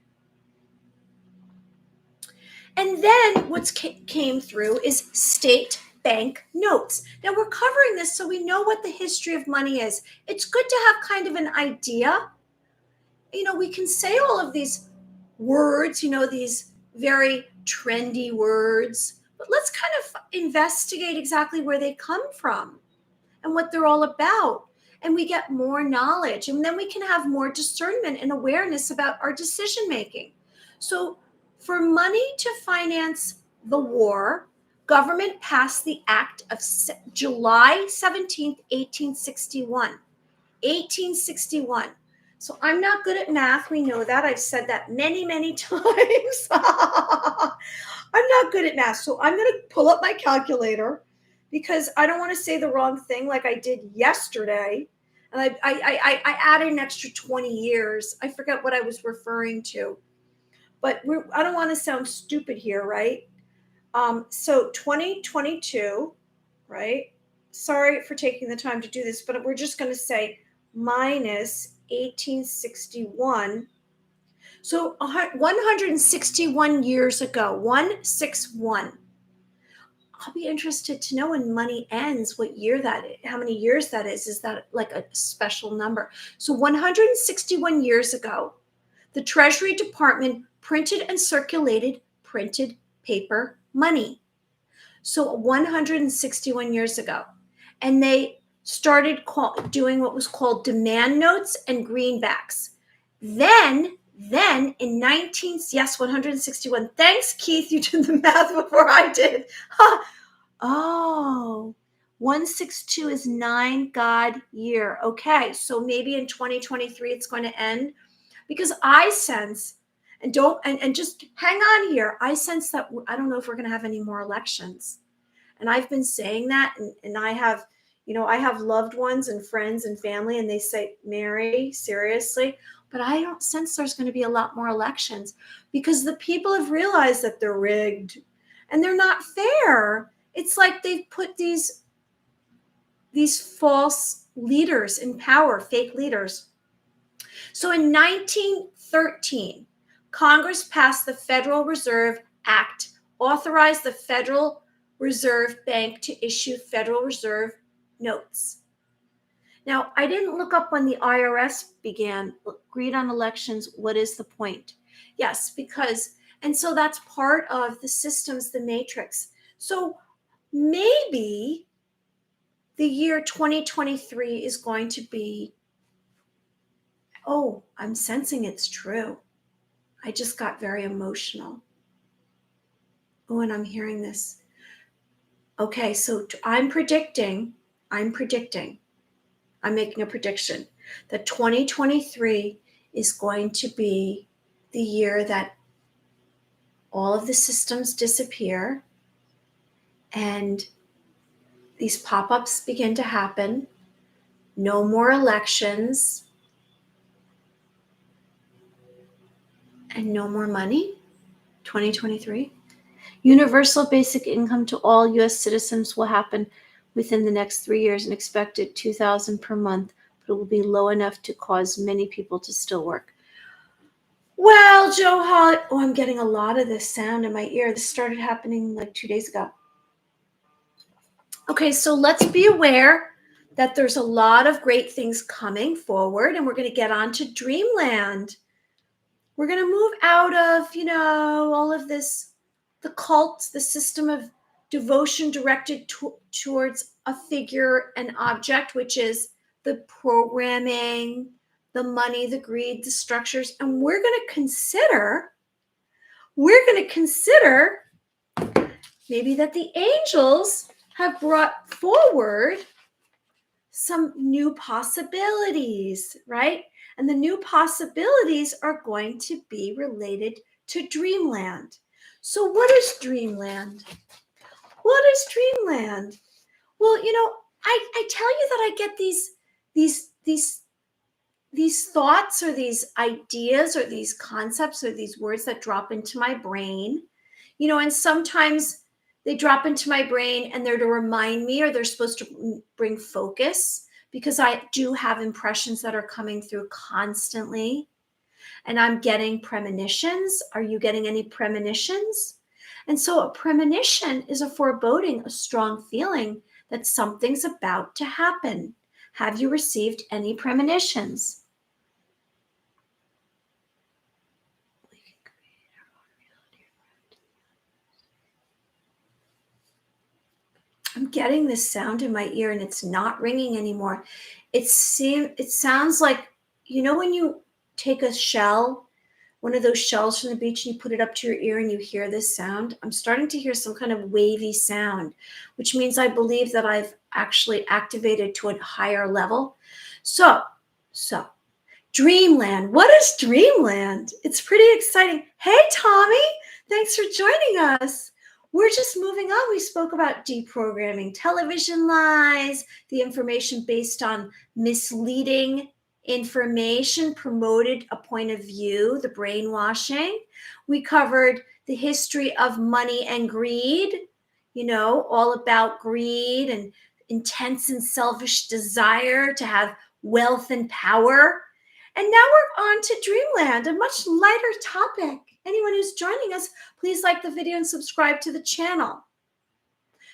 And then what came through is state bank notes. Now we're covering this so we know what the history of money is. It's good to have kind of an idea. We can say all of these words, these very trendy words, but let's kind of investigate exactly where they come from and what they're all about. And we get more knowledge, and then we can have more discernment and awareness about our decision making. So for money to finance the war, government passed the Act of July 17th, 1861. 1861. So I'm not good at math. We know that. I've said that many, many times. I'm not good at math. So I'm going to pull up my calculator because I don't want to say the wrong thing like I did yesterday. And I added an extra 20 years. I forgot what I was referring to. But I don't want to sound stupid here, right? So 2022, right? Sorry for taking the time to do this, but we're just going to say minus 1861. So 161 years ago, 161. I'll be interested to know when money ends, what year that is, how many years that is. Is that like a special number? So 161 years ago, the Treasury Department printed and circulated printed paper money. So 161 years ago. And they started doing what was called demand notes and greenbacks. Then in 161. Thanks, Keith. You did the math before I did. Huh. Oh, 162 is 9 God year. Okay, so maybe in 2023 it's going to end, because I sense, and just hang on here, I sense that I don't know if we're going to have any more elections. And I've been saying that, and I have, I have loved ones and friends and family, and they say, Mary, seriously? But I don't sense there's going to be a lot more elections, because the people have realized that they're rigged and they're not fair. It's like they've put these false leaders in power, fake leaders. So in 1913, Congress passed the Federal Reserve Act, authorized the Federal Reserve Bank to issue Federal Reserve notes. Now, I didn't look up when the IRS began. Agreed on elections. What is the point? Yes, and so that's part of the systems, the matrix. So maybe the year 2023 is going to be, I'm sensing it's true. I just got very emotional. Oh, and I'm hearing this. Okay, so I'm making a prediction that 2023 is going to be the year that all of the systems disappear and these pop-ups begin to happen. No more elections and no more money. 2023. Universal basic income to all U.S. citizens will happen within the next 3 years, and expected $2,000 per month, but it will be low enough to cause many people to still work. Well, Joe Holly, I'm getting a lot of this sound in my ear. This started happening like 2 days ago. Okay, so let's be aware that there's a lot of great things coming forward, and we're going to get on to Dreamland. We're going to move out of, all of this, the cults, the system of devotion directed towards a figure, an object, which is the programming, the money, the greed, the structures. And we're going to consider maybe that the angels have brought forward some new possibilities, right? And the new possibilities are going to be related to Dreamland. So what is Dreamland? What is Dreamland? Well, I tell you that I get these thoughts or these ideas or these concepts or these words that drop into my brain, and sometimes they drop into my brain and they're to remind me, or they're supposed to bring focus, because I do have impressions that are coming through constantly. And I'm getting premonitions. Are you getting any premonitions? And so a premonition is a foreboding, a strong feeling that something's about to happen. Have you received any premonitions? I'm getting this sound in my ear and it's not ringing anymore. It sounds like, when you take a shell, one of those shells from the beach, and you put it up to your ear and you hear this sound. I'm starting to hear some kind of wavy sound, which means I believe that I've actually activated to a higher level. So Dreamland. What is Dreamland? It's pretty exciting. Hey, Tommy, thanks for joining us. We're just moving on. We spoke about deprogramming television lies, the information based on misleading information promoted a point of view, the brainwashing. We covered the history of money and greed, all about greed and intense and selfish desire to have wealth and power. And now we're on to Dreamland, a much lighter topic. Anyone who's joining us, please like the video and subscribe to the channel.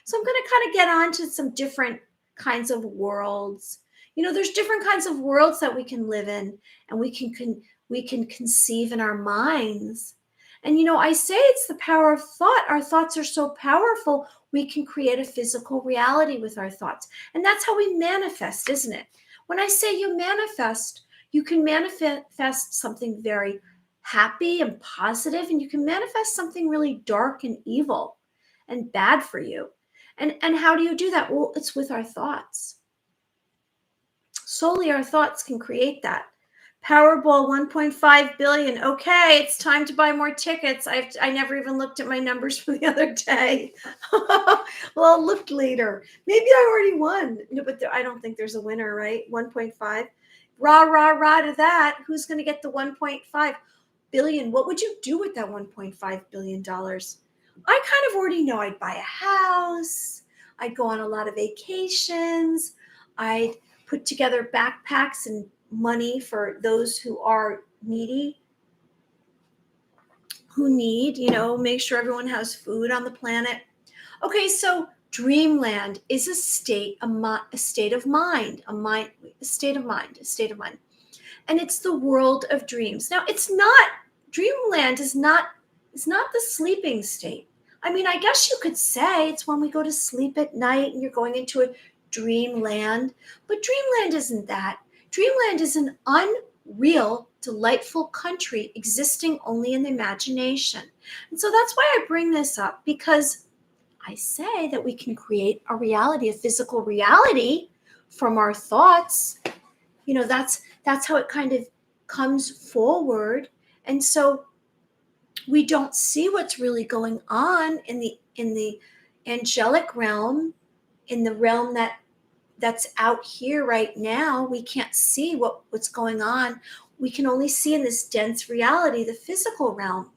So I'm going to kind of get on to some different kinds of worlds. There's different kinds of worlds that we can live in, and we can conceive in our minds. And I say it's the power of thought. Our thoughts are so powerful, we can create a physical reality with our thoughts. And that's how we manifest, isn't it? When I say you manifest, you can manifest something very happy and positive, and you can manifest something really dark and evil and bad for you. And how do you do that? Well, it's with our thoughts. Solely our thoughts can create that. Powerball 1.5 billion. Okay, it's time to buy more tickets. I never even looked at my numbers from the other day. Well, I'll look later. Maybe I already won. No, but I don't think there's a winner, right? 1.5. Rah, rah, rah to that. Who's going to get the 1.5 billion? What would you do with that $1.5 billion? I kind of already know. I'd buy a house. I'd go on a lot of vacations. I'd put together backpacks and money for those who are needy, who need, make sure everyone has food on the planet. Okay, so Dreamland is a state of mind. And it's the world of dreams. Now, Dreamland is not the sleeping state. I mean, I guess you could say it's when we go to sleep at night and you're going into a dreamland, but Dreamland isn't that. Dreamland is an unreal delightful country existing only in the imagination. And so that's why I bring this up, because I say that we can create a reality, a physical reality from our thoughts. That's how it kind of comes forward. And so we don't see what's really going on in the angelic realm, in the realm that's out here right now. We can't see what's going on. We can only see in this dense reality, the physical realm.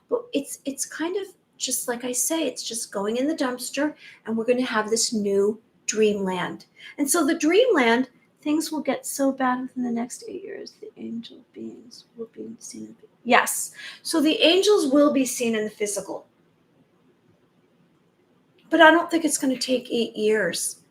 But it's kind of just like I say, it's just going in the dumpster, and we're going to have this new dreamland. And so the dreamland, things will get so bad within the next 8 years. The angel beings will be seen. Yes. So the angels will be seen in the physical. But I don't think it's going to take 8 years.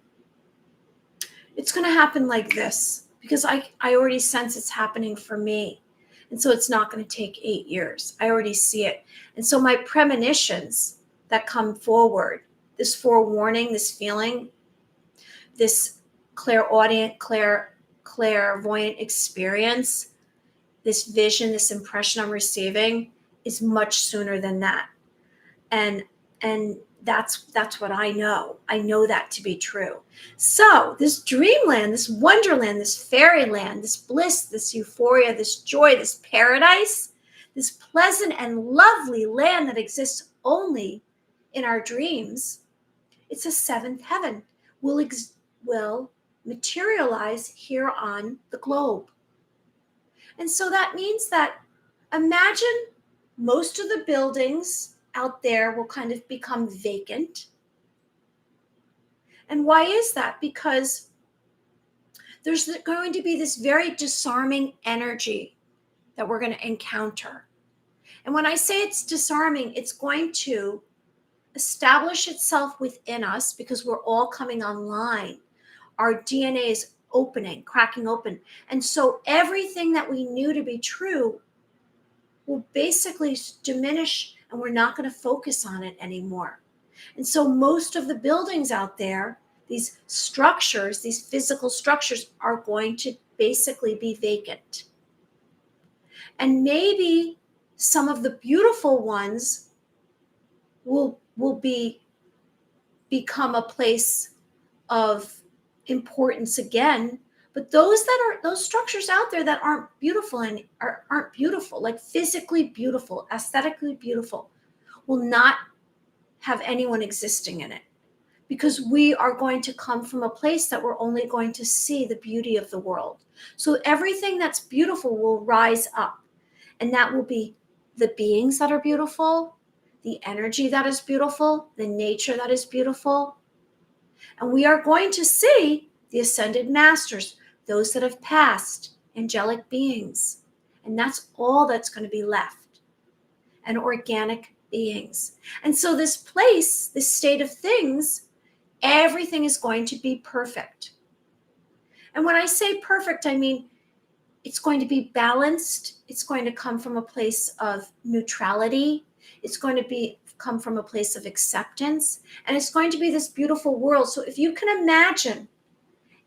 It's going to happen like this, because I already sense it's happening for me. And so it's not going to take 8 years. I already see it. And so my premonitions that come forward, this forewarning, this feeling, this clairaudient, clairvoyant experience, this vision, this impression I'm receiving is much sooner than that. And that's what I know. I know that to be true. So this dreamland, this wonderland, this fairyland, this bliss, this euphoria, this joy, this paradise, this pleasant and lovely land that exists only in our dreams, it's a seventh heaven, will materialize here on the globe. And so that means that, imagine most of the buildings out there will kind of become vacant. And why is that? Because there's going to be this very disarming energy that we're going to encounter. And when I say it's disarming, it's going to establish itself within us, because we're all coming online. Our DNA is opening, cracking open. And so everything that we knew to be true will basically diminish, and we're not going to focus on it anymore. And so most of the buildings out there, these structures, these physical structures, are going to basically be vacant. And maybe some of the beautiful ones will become a place of importance again. But those structures out there that aren't beautiful and aren't beautiful, like physically beautiful, aesthetically beautiful, will not have anyone existing in it, because we are going to come from a place that we're only going to see the beauty of the world. So everything that's beautiful will rise up, and that will be the beings that are beautiful, the energy that is beautiful, the nature that is beautiful. And we are going to see the ascended masters, those that have passed, angelic beings. And that's all that's going to be left. And organic beings. And so this place, this state of things, everything is going to be perfect. And when I say perfect, I mean it's going to be balanced. It's going to come from a place of neutrality. It's going to come from a place of acceptance. And it's going to be this beautiful world. So if you can imagine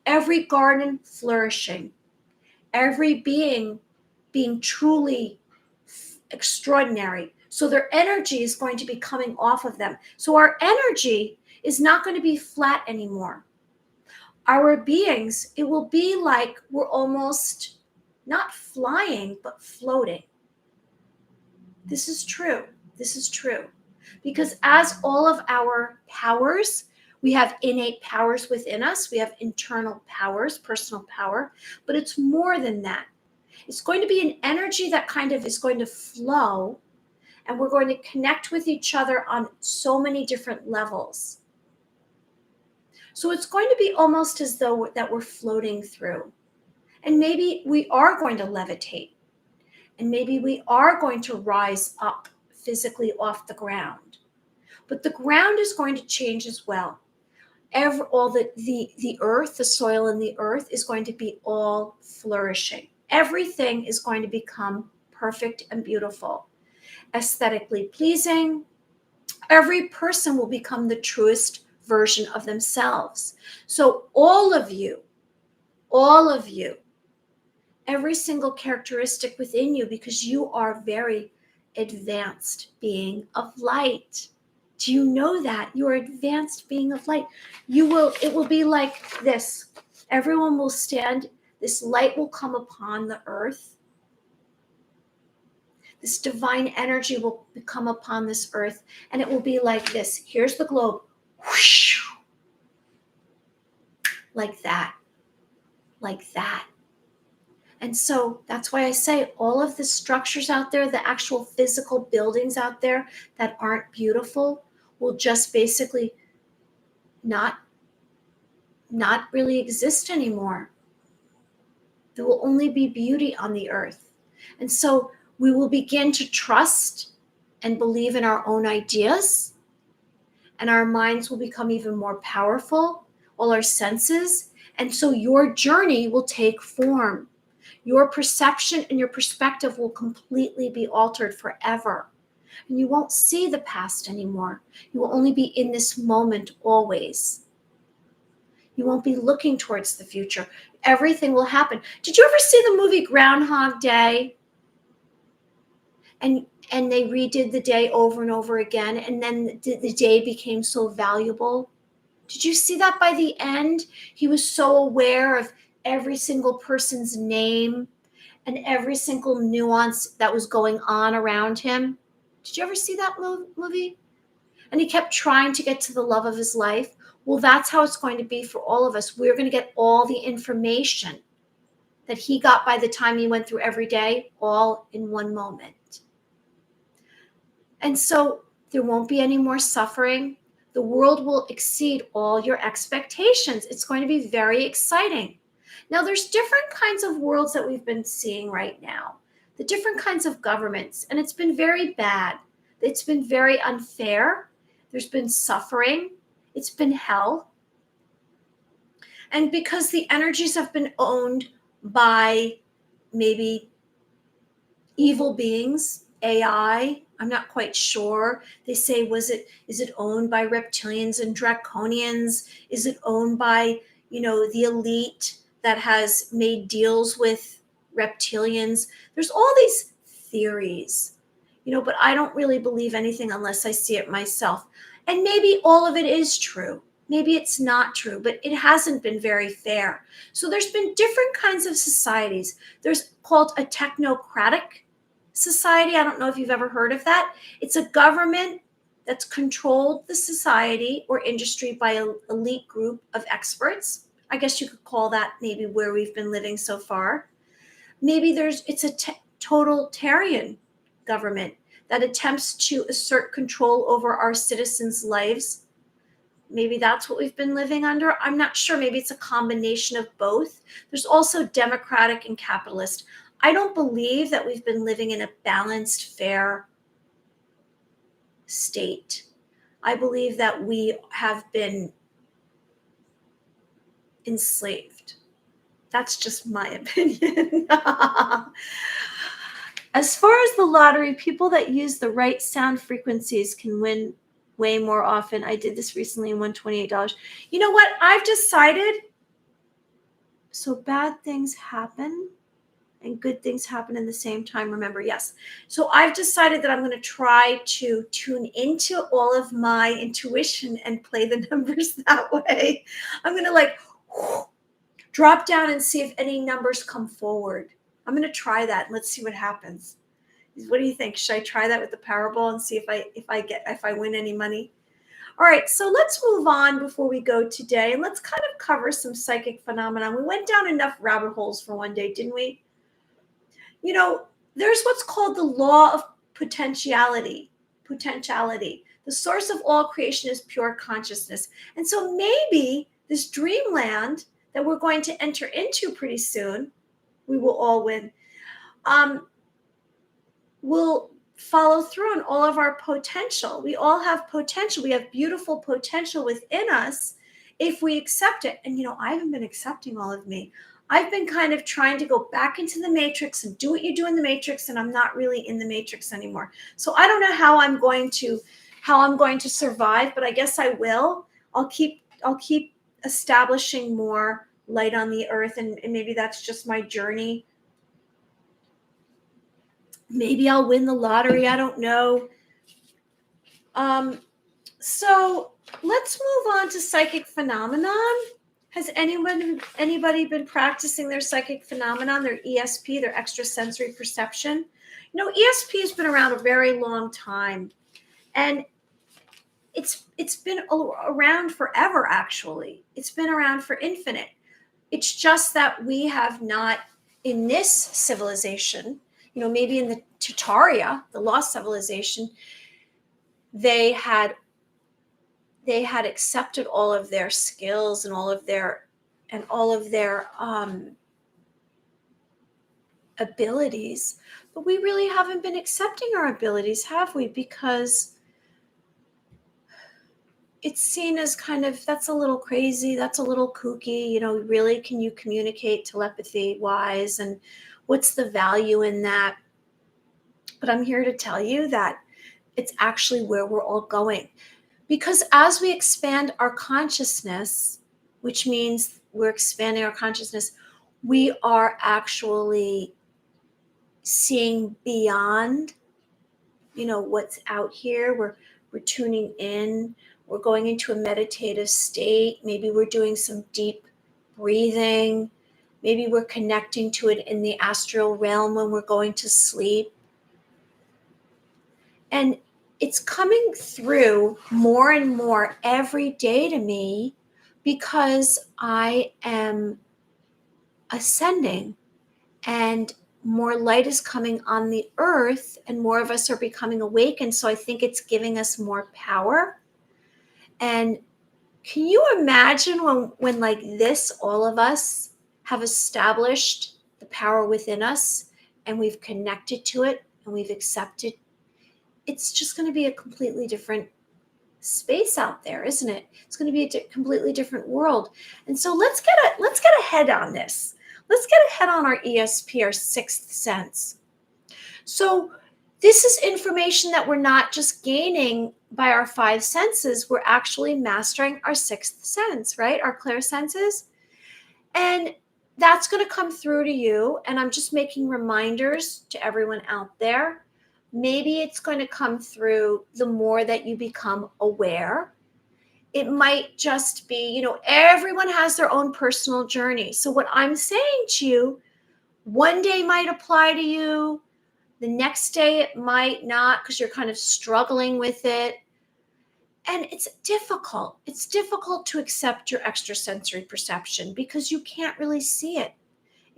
every garden flourishing, every being being truly extraordinary, so their energy is going to be coming off of them. So our energy is not going to be flat anymore. Our beings, it will be like we're almost not flying, but floating. This is true. This is true. Because as all of our powers, we have innate powers within us. We have internal powers, personal power, but it's more than that. It's going to be an energy that kind of is going to flow, and we're going to connect with each other on so many different levels. So it's going to be almost as though that we're floating through. And maybe we are going to levitate. And maybe we are going to rise up physically off the ground. But the ground is going to change as well. All the earth, the soil in the earth is going to be all flourishing. Everything is going to become perfect and beautiful, aesthetically pleasing. Every person will become the truest version of themselves. So all of you, every single characteristic within you, because you are very advanced being of light. Do you know that? You are advanced being of light. It will be like this. Everyone will stand, this light will come upon the earth. This divine energy will come upon this earth, and it will be like this. Here's the globe. Whoosh. Like that. Like that. And so that's why I say all of the structures out there, the actual physical buildings out there that aren't beautiful, will just basically not really exist anymore. There will only be beauty on the earth. And so we will begin to trust and believe in our own ideas, and our minds will become even more powerful, all our senses. And so your journey will take form. Your perception and your perspective will completely be altered forever. And you won't see the past anymore. You will only be in this moment always. You won't be looking towards the future. Everything will happen. Did you ever see the movie Groundhog Day? And they redid the day over and over again, and then the day became so valuable. Did you see that by the end? He was so aware of every single person's name and every single nuance that was going on around him. Did you ever see that movie? And he kept trying to get to the love of his life. Well, that's how it's going to be for all of us. We're going to get all the information that he got by the time he went through every day, all in one moment. And so there won't be any more suffering. The world will exceed all your expectations. It's going to be very exciting. Now, there's different kinds of worlds that we've been seeing right now, the different kinds of governments, and it's been very bad. It's been very unfair. There's been suffering. It's been hell. And because the energies have been owned by maybe evil beings, AI, I'm not quite sure. They say, is it owned by reptilians and draconians? Is it owned by, the elite that has made deals with reptilians? There's all these theories, but I don't really believe anything unless I see it myself. And maybe all of it is true. Maybe it's not true, but it hasn't been very fair. So there's been different kinds of societies. There's called a technocratic society. I don't know if you've ever heard of that. It's a government that's controlled the society or industry by an elite group of experts. I guess you could call that maybe where we've been living so far. Maybe it's a totalitarian government that attempts to assert control over our citizens' lives. Maybe that's what we've been living under. I'm not sure. Maybe it's a combination of both. There's also democratic and capitalist. I don't believe that we've been living in a balanced, fair state. I believe that we have been enslaved. That's just my opinion. As far as the lottery, people that use the right sound frequencies can win way more often. I did this recently and won $28. You know what? I've decided, so bad things happen and good things happen in the same time. Remember, yes. So I've decided that I'm going to try to tune into all of my intuition and play the numbers that way. I'm going to drop down and see if any numbers come forward. I'm going to try that and let's see what happens. What do you think? Should I try that with the Powerball and see if I win any money? All right, so let's move on before we go today, and let's kind of cover some psychic phenomena. We went down enough rabbit holes for one day, didn't we? There's what's called the law of potentiality. The source of all creation is pure consciousness. And so maybe this dreamland that we're going to enter into pretty soon, we will all win, will follow through on all of our potential. We all have potential. We have beautiful potential within us if we accept it. And, I haven't been accepting all of me. I've been kind of trying to go back into the matrix and do what you do in the matrix, and I'm not really in the matrix anymore. So I don't know how I'm going to survive, but I guess I will. I'll keep establishing more light on the earth, and maybe that's just my journey Maybe I'll win the lottery. I don't know. So let's move on to psychic phenomenon. Has anybody been practicing their psychic phenomenon, their ESP, their extrasensory perception? You know, ESP has been around a very long time, and it's been around forever. Actually, it's been around for infinite. It's just that we have not, in this civilization, you know, maybe in the Tataria, the lost civilization, they had accepted all of their skills and all of their abilities, but we really haven't been accepting our abilities, have we? Because it's seen as kind of, that's a little crazy, that's a little kooky, you know, really, can you communicate telepathy wise, and what's the value in that? But I'm here to tell you that it's actually where we're all going. Because as we expand our consciousness, which means we're expanding our consciousness, we are actually seeing beyond, you know, what's out here. We're tuning in. We're going into a meditative state. Maybe we're doing some deep breathing. Maybe we're connecting to it in the astral realm when we're going to sleep. And it's coming through more and more every day to me, because I am ascending and more light is coming on the earth and more of us are becoming awakened. So I think it's giving us more power. And can you imagine when like this, all of us have established the power within us and we've connected to it and we've accepted, it's just going to be a completely different space out there, isn't it? It's going to be a completely different world. And so let's get ahead on this. Let's get ahead on our ESP, our sixth sense. So this is information that we're not just gaining by our five senses. We're actually mastering our sixth sense, right? Our clairsenses. And that's going to come through to you. And I'm just making reminders to everyone out there. Maybe it's going to come through the more that you become aware. It might just be, you know, everyone has their own personal journey. So what I'm saying to you, one day might apply to you. The next day it might not, because you're kind of struggling with it. And it's difficult. It's difficult to accept your extrasensory perception because you can't really see it.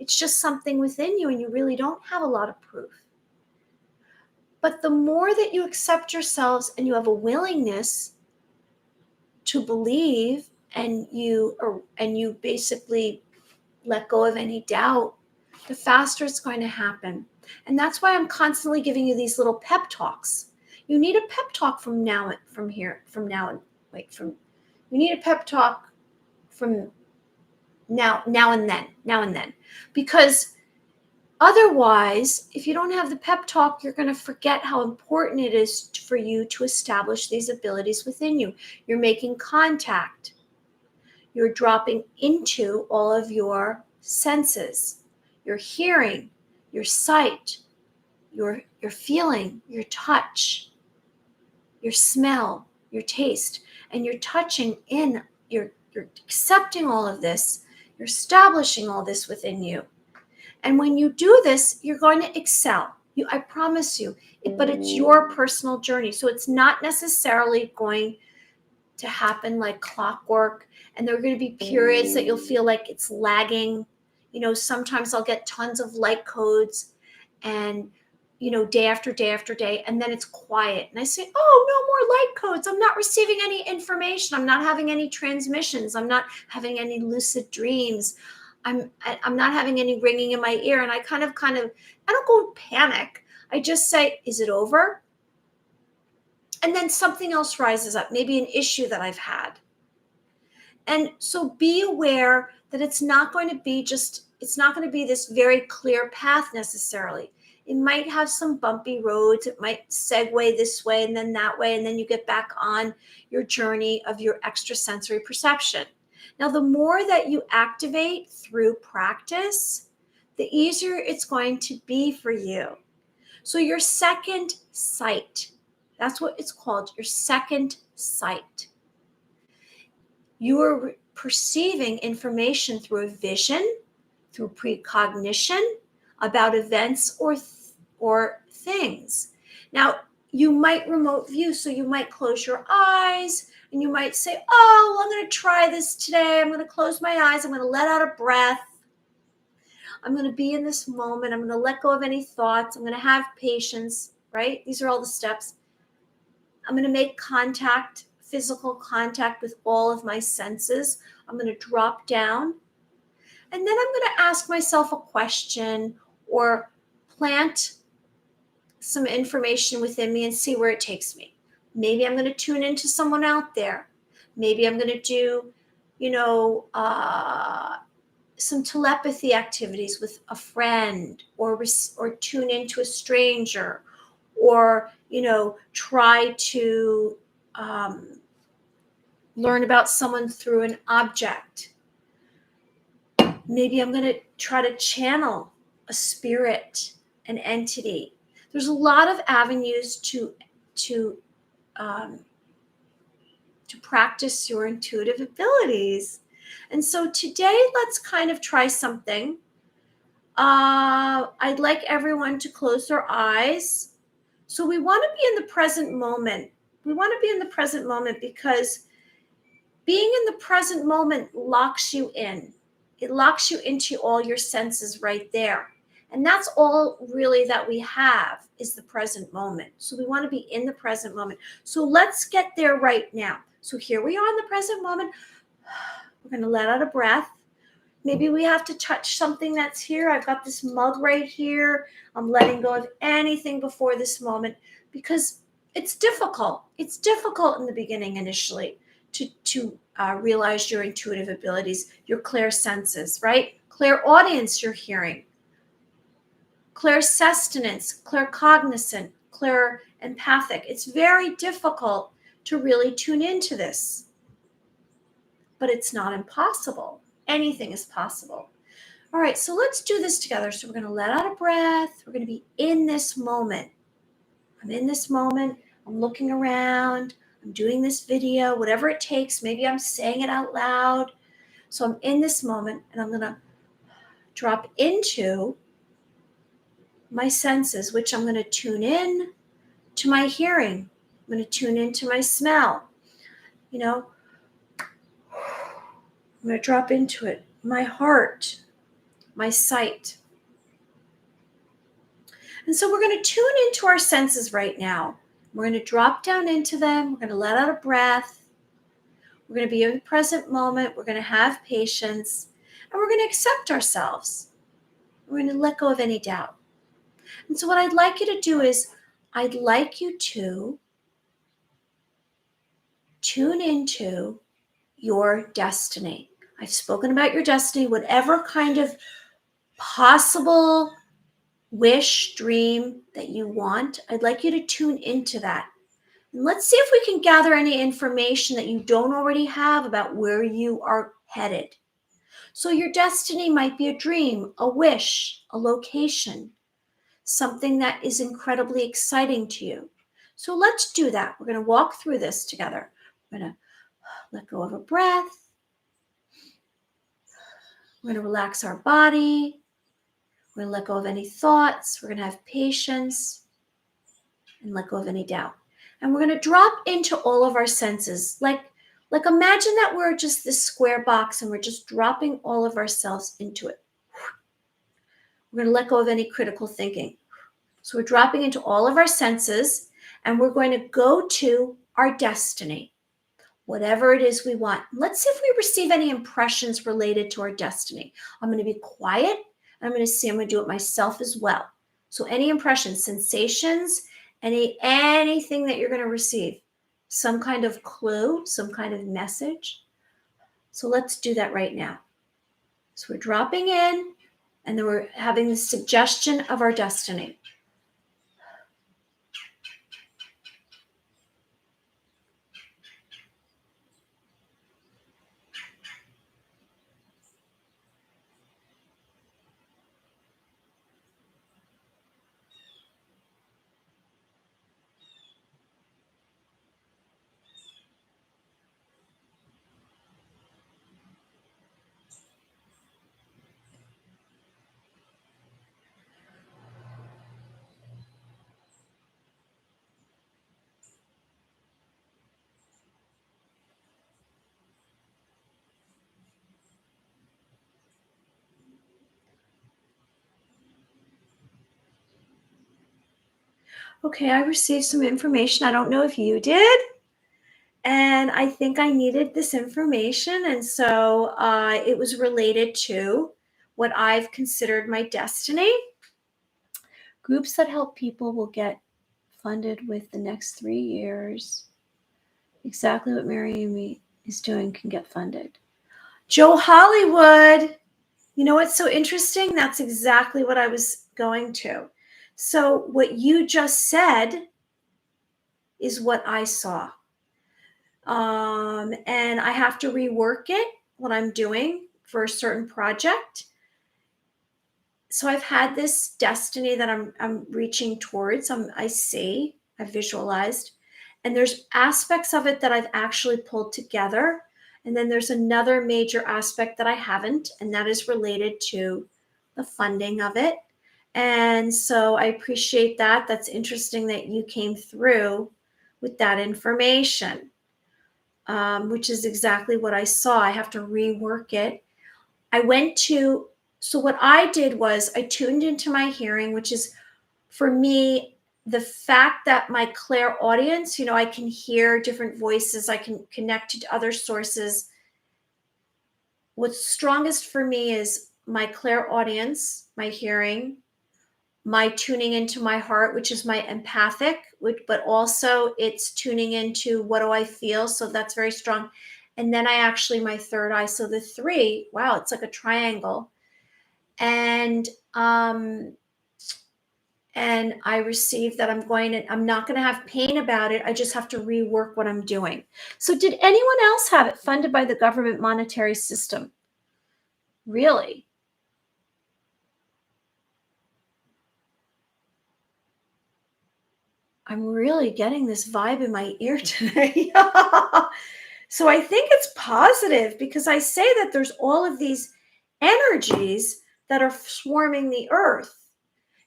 It's just something within you and you really don't have a lot of proof. But the more that you accept yourselves and you have a willingness to believe, and you basically let go of any doubt, the faster it's going to happen. And that's why I'm constantly giving you these little pep talks. You need a pep talk you need a pep talk from now and then, because otherwise, if you don't have the pep talk, you're going to forget how important it is for you to establish these abilities within you. You're making contact. You're dropping into all of your senses, your hearing, your sight, your feeling, your touch, your smell, your taste, and you're touching in, you're accepting all of this, you're establishing all this within you. And when you do this, you're going to excel. I promise you. But it's your personal journey. So it's not necessarily going to happen like clockwork. And there are going to be periods that you'll feel like it's lagging. You know, sometimes I'll get tons of light codes and, you know, day after day after day. And then it's quiet. And I say, oh, no more light codes. I'm not receiving any information. I'm not having any transmissions. I'm not having any lucid dreams. I'm not having any ringing in my ear. And I kind of, I don't go panic. I just say, is it over? And then something else rises up, maybe an issue that I've had. And so be aware that it's not going to be this very clear path necessarily. It might have some bumpy roads. It might segue this way and then that way. And then you get back on your journey of your extrasensory perception. Now, the more that you activate through practice, the easier it's going to be for you. So your second sight, that's what it's called, your second sight. You are perceiving information through a vision, through precognition about events or things. Now, you might remote view, so you might close your eyes and you might say, oh, well, I'm going to try this today. I'm going to close my eyes. I'm going to let out a breath. I'm going to be in this moment. I'm going to let go of any thoughts. I'm going to have patience, right? These are all the steps. I'm going to make contact, physical contact with all of my senses. I'm going to drop down. And then I'm going to ask myself a question or plant some information within me and see where it takes me. Maybe I'm going to tune into someone out there. Maybe I'm going to do, some telepathy activities with a friend, or tune into a stranger, or try to learn about someone through an object. Maybe I'm going to try to channel a spirit, an entity. There's a lot of avenues to practice your intuitive abilities. And so today, let's kind of try something. I'd like everyone to close their eyes. So we want to be in the present moment. We want to be in the present moment because being in the present moment locks you in. It locks you into all your senses right there. And that's all really that we have is the present moment. So we want to be in the present moment. So let's get there right now. So here we are in the present moment. We're going to let out a breath. Maybe we have to touch something that's here. I've got this mug right here. I'm letting go of anything before this moment because it's difficult. It's difficult in the beginning initially to realize your intuitive abilities, your clear senses, right? Clairaudience, your hearing. Clairsustenance, claircognizant, clair empathic. It's very difficult to really tune into this, but it's not impossible. Anything is possible. All right, so let's do this together. So we're going to let out a breath. We're going to be in this moment. I'm in this moment. I'm looking around. I'm doing this video, whatever it takes. Maybe I'm saying it out loud. So I'm in this moment, and I'm going to drop into my senses, which I'm going to tune in to my hearing. I'm going to tune into my smell. I'm going to drop into it. My heart, my sight. And so we're going to tune into our senses right now. We're going to drop down into them. We're going to let out a breath. We're going to be in the present moment. We're going to have patience. And we're going to accept ourselves. We're going to let go of any doubt. And so what I'd like you to do is I'd like you to tune into your destiny. I've spoken about your destiny, whatever kind of possible wish, dream that you want. I'd like you to tune into that. And let's see if we can gather any information that you don't already have about where you are headed. So your destiny might be a dream, a wish, a location, something that is incredibly exciting to you. So let's do that. We're going to walk through this together. We're going to let go of a breath. We're going to relax our body. We're going to let go of any thoughts. We're going to have patience and let go of any doubt. And we're going to drop into all of our senses. Like imagine that we're just this square box and we're just dropping all of ourselves into it. We're going to let go of any critical thinking. So we're dropping into all of our senses and we're going to go to our destiny, whatever it is we want. Let's see if we receive any impressions related to our destiny. I'm going to be quiet. I'm going to see, I'm going to do it myself as well. So any impressions, sensations, anything that you're going to receive, some kind of clue, some kind of message. So let's do that right now. So we're dropping in and then we're having the suggestion of our destiny. Okay, I received some information. I don't know if you did. And I think I needed this information. And so it was related to what I've considered my destiny. Groups that help people will get funded with the next 3 years. Exactly what Mary Amy is doing can get funded. Joe Hollywood. You know what's so interesting? That's exactly what I was going to. So what you just said is what I saw. And I have to rework it, what I'm doing for a certain project. So I've had this destiny that I'm reaching towards. I've visualized, and there's aspects of it that I've actually pulled together. And then there's another major aspect that I haven't, and that is related to the funding of it. And so I appreciate that. That's interesting that you came through with that information, which is exactly what I saw. I have to rework it. So what I did was I tuned into my hearing, which is for me, the fact that my clairaudience, I can hear different voices, I can connect to other sources. What's strongest for me is my clairaudience, my hearing, my tuning into my heart, which is my empathic, but also it's tuning into what do I feel. So that's very strong. And then my third eye. So the three, wow, it's like a triangle. And I received that I'm not going to have pain about it. I just have to rework what I'm doing. So did anyone else have it funded by the government monetary system? Really? I'm really getting this vibe in my ear today. So I think it's positive because I say that there's all of these energies that are swarming the earth.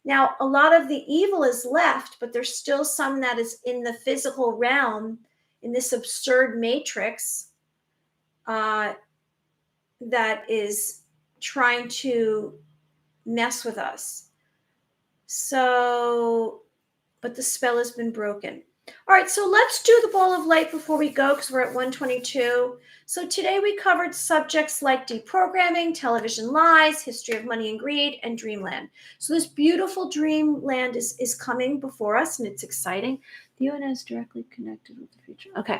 Now, a lot of the evil is left, but there's still some that is in the physical realm, in this absurd matrix that is trying to mess with us. So, but the spell has been broken. All right, so let's do the ball of light before we go because we're at 122. So today we covered subjects like deprogramming, television lies, history of money and greed, and dreamland. So this beautiful dreamland is coming before us, and it's exciting. The UN is directly connected with the future. Okay.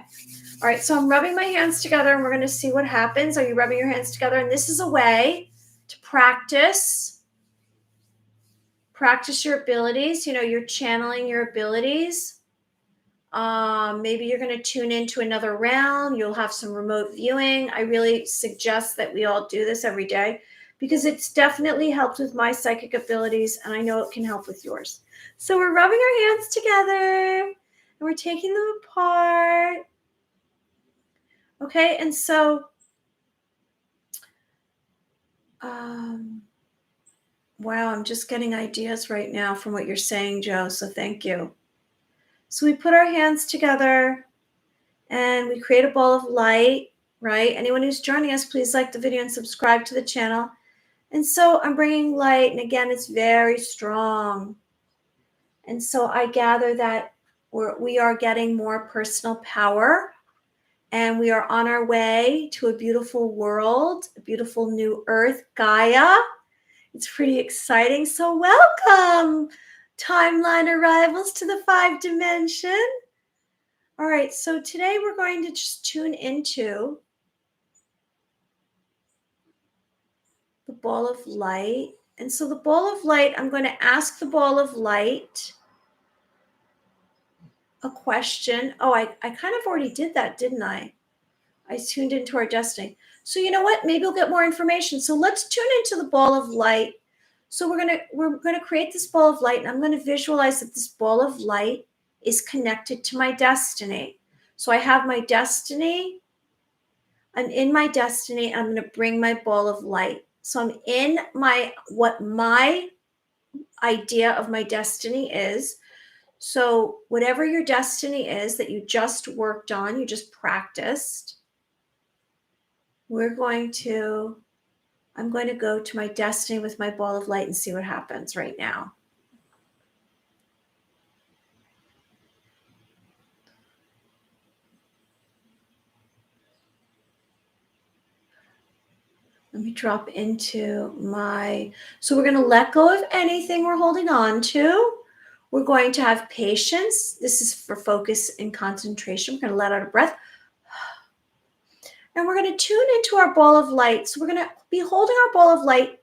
All right, so I'm rubbing my hands together, and we're going to see what happens. Are you rubbing your hands together? And this is a way to practice your abilities. You're channeling your abilities. Maybe you're going to tune into another realm. You'll have some remote viewing. I really suggest that we all do this every day because it's definitely helped with my psychic abilities, and I know it can help with yours. So we're rubbing our hands together and we're taking them apart. Okay, and so wow, I'm just getting ideas right now from what you're saying, Joe, so thank you. So we put our hands together and we create a ball of light, right? Anyone who's joining us, please like the video and subscribe to the channel. And so I'm bringing light, and again, it's very strong. And so I gather that we are getting more personal power, and we are on our way to a beautiful world, a beautiful new earth, Gaia. It's pretty exciting. So welcome, timeline arrivals to the 5 dimension. All right, so today we're going to just tune into the ball of light. And so the ball of light, I'm going to ask the ball of light a question. Oh, I kind of already did that, didn't I? I tuned into our destiny. So you know what? Maybe we'll get more information. So let's tune into the ball of light. So we're gonna create this ball of light, and I'm going to visualize that this ball of light is connected to my destiny. So I have my destiny. I'm in my destiny. I'm going to bring my ball of light. So I'm in what my idea of my destiny is. So whatever your destiny is that you just worked on, you just practiced, I'm going to go to my destiny with my ball of light and see what happens right now. Let me drop into so we're going to let go of anything we're holding on to. We're going to have patience. This is for focus and concentration. We're going to let out a breath. And we're going to tune into our ball of light. So we're going to be holding our ball of light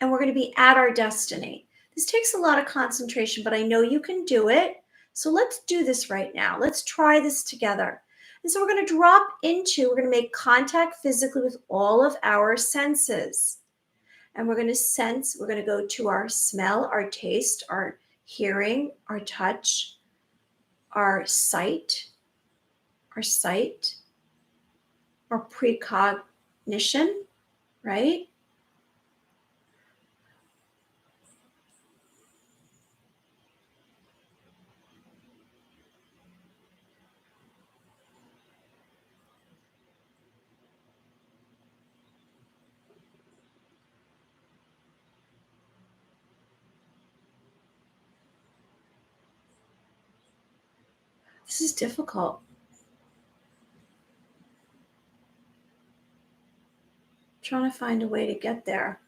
and we're going to be at our destiny. This takes a lot of concentration, but I know you can do it. So let's do this right now. Let's try this together. And so we're going to we're going to make contact physically with all of our senses. And we're going to go to our smell, our taste, our hearing, our touch, our sight, our precognition, right? This is difficult. Trying to find a way to get there.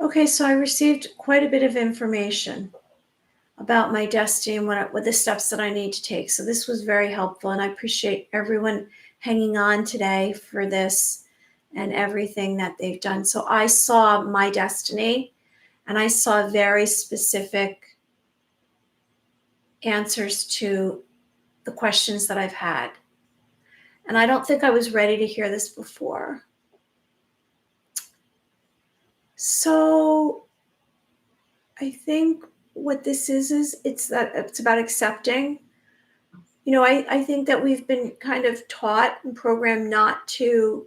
Okay, so I received quite a bit of information about my destiny and what the steps that I need to take. So this was very helpful, and I appreciate everyone hanging on today for this and everything that they've done. So I saw my destiny, and I saw very specific answers to the questions that I've had. And I don't think I was ready to hear this before. So I think what this is it's about accepting. You know, I think that we've been kind of taught and programmed not to,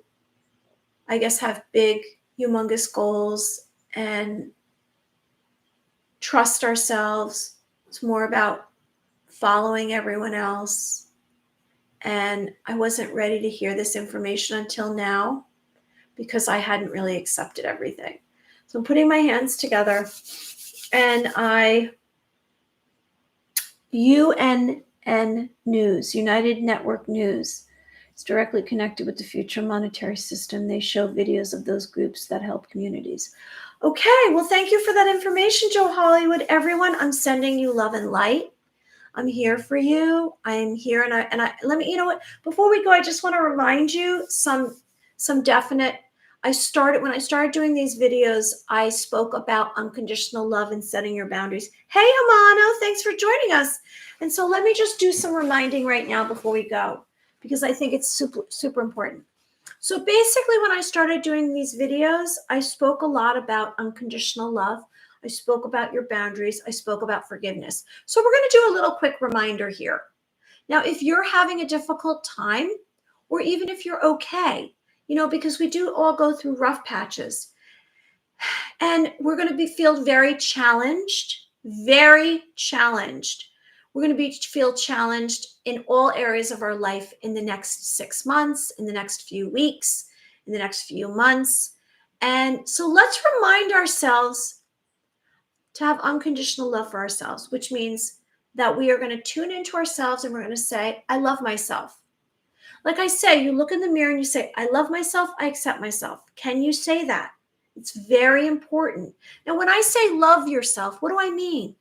I guess, have big, humongous goals and trust ourselves. It's more about following everyone else. And I wasn't ready to hear this information until now because I hadn't really accepted everything. So I'm putting my hands together and UNN News, United Network News, is directly connected with the Future Monetary System. They show videos of those groups that help communities. Okay, well, thank you for that information, Joe Hollywood. Everyone, I'm sending you love and light. I'm here for you. I'm here, and I let me. You know what? Before we go, I just want to remind you some definite. When I started doing these videos, I spoke about unconditional love and setting your boundaries. Hey, Amano, thanks for joining us. And so let me just do some reminding right now before we go, because I think it's super, super important. So basically, when I started doing these videos, I spoke a lot about unconditional love. I spoke about your boundaries. I spoke about forgiveness. So we're going to do a little quick reminder here. Now, if you're having a difficult time, or even if you're okay, you know, because we do all go through rough patches, and we're going to feel very challenged, very challenged. We're going to feel challenged in all areas of our life in the next 6 months, in the next few weeks, in the next few months. And so let's remind ourselves to have unconditional love for ourselves, which means that we are going to tune into ourselves and we're going to say, I love myself. Like I say, you look in the mirror and you say, I love myself, I accept myself. Can you say that? It's very important. Now, when I say love yourself, what do I mean?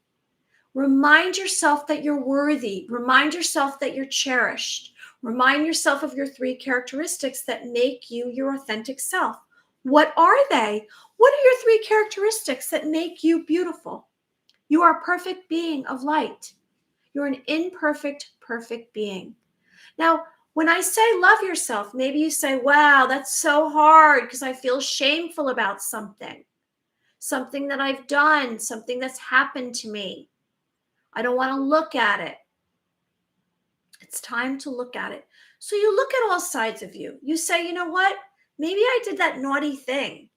Remind yourself that you're worthy. Remind yourself that you're cherished. Remind yourself of your 3 characteristics that make you your authentic self. What are they? What are your 3 characteristics that make you beautiful? You are a perfect being of light. You're an imperfect, perfect being. Now, when I say love yourself, maybe you say, wow, that's so hard because I feel shameful about something that I've done, something that's happened to me. I don't want to look at it. It's time to look at it. So you look at all sides of you. You say, you know what? Maybe I did that naughty thing.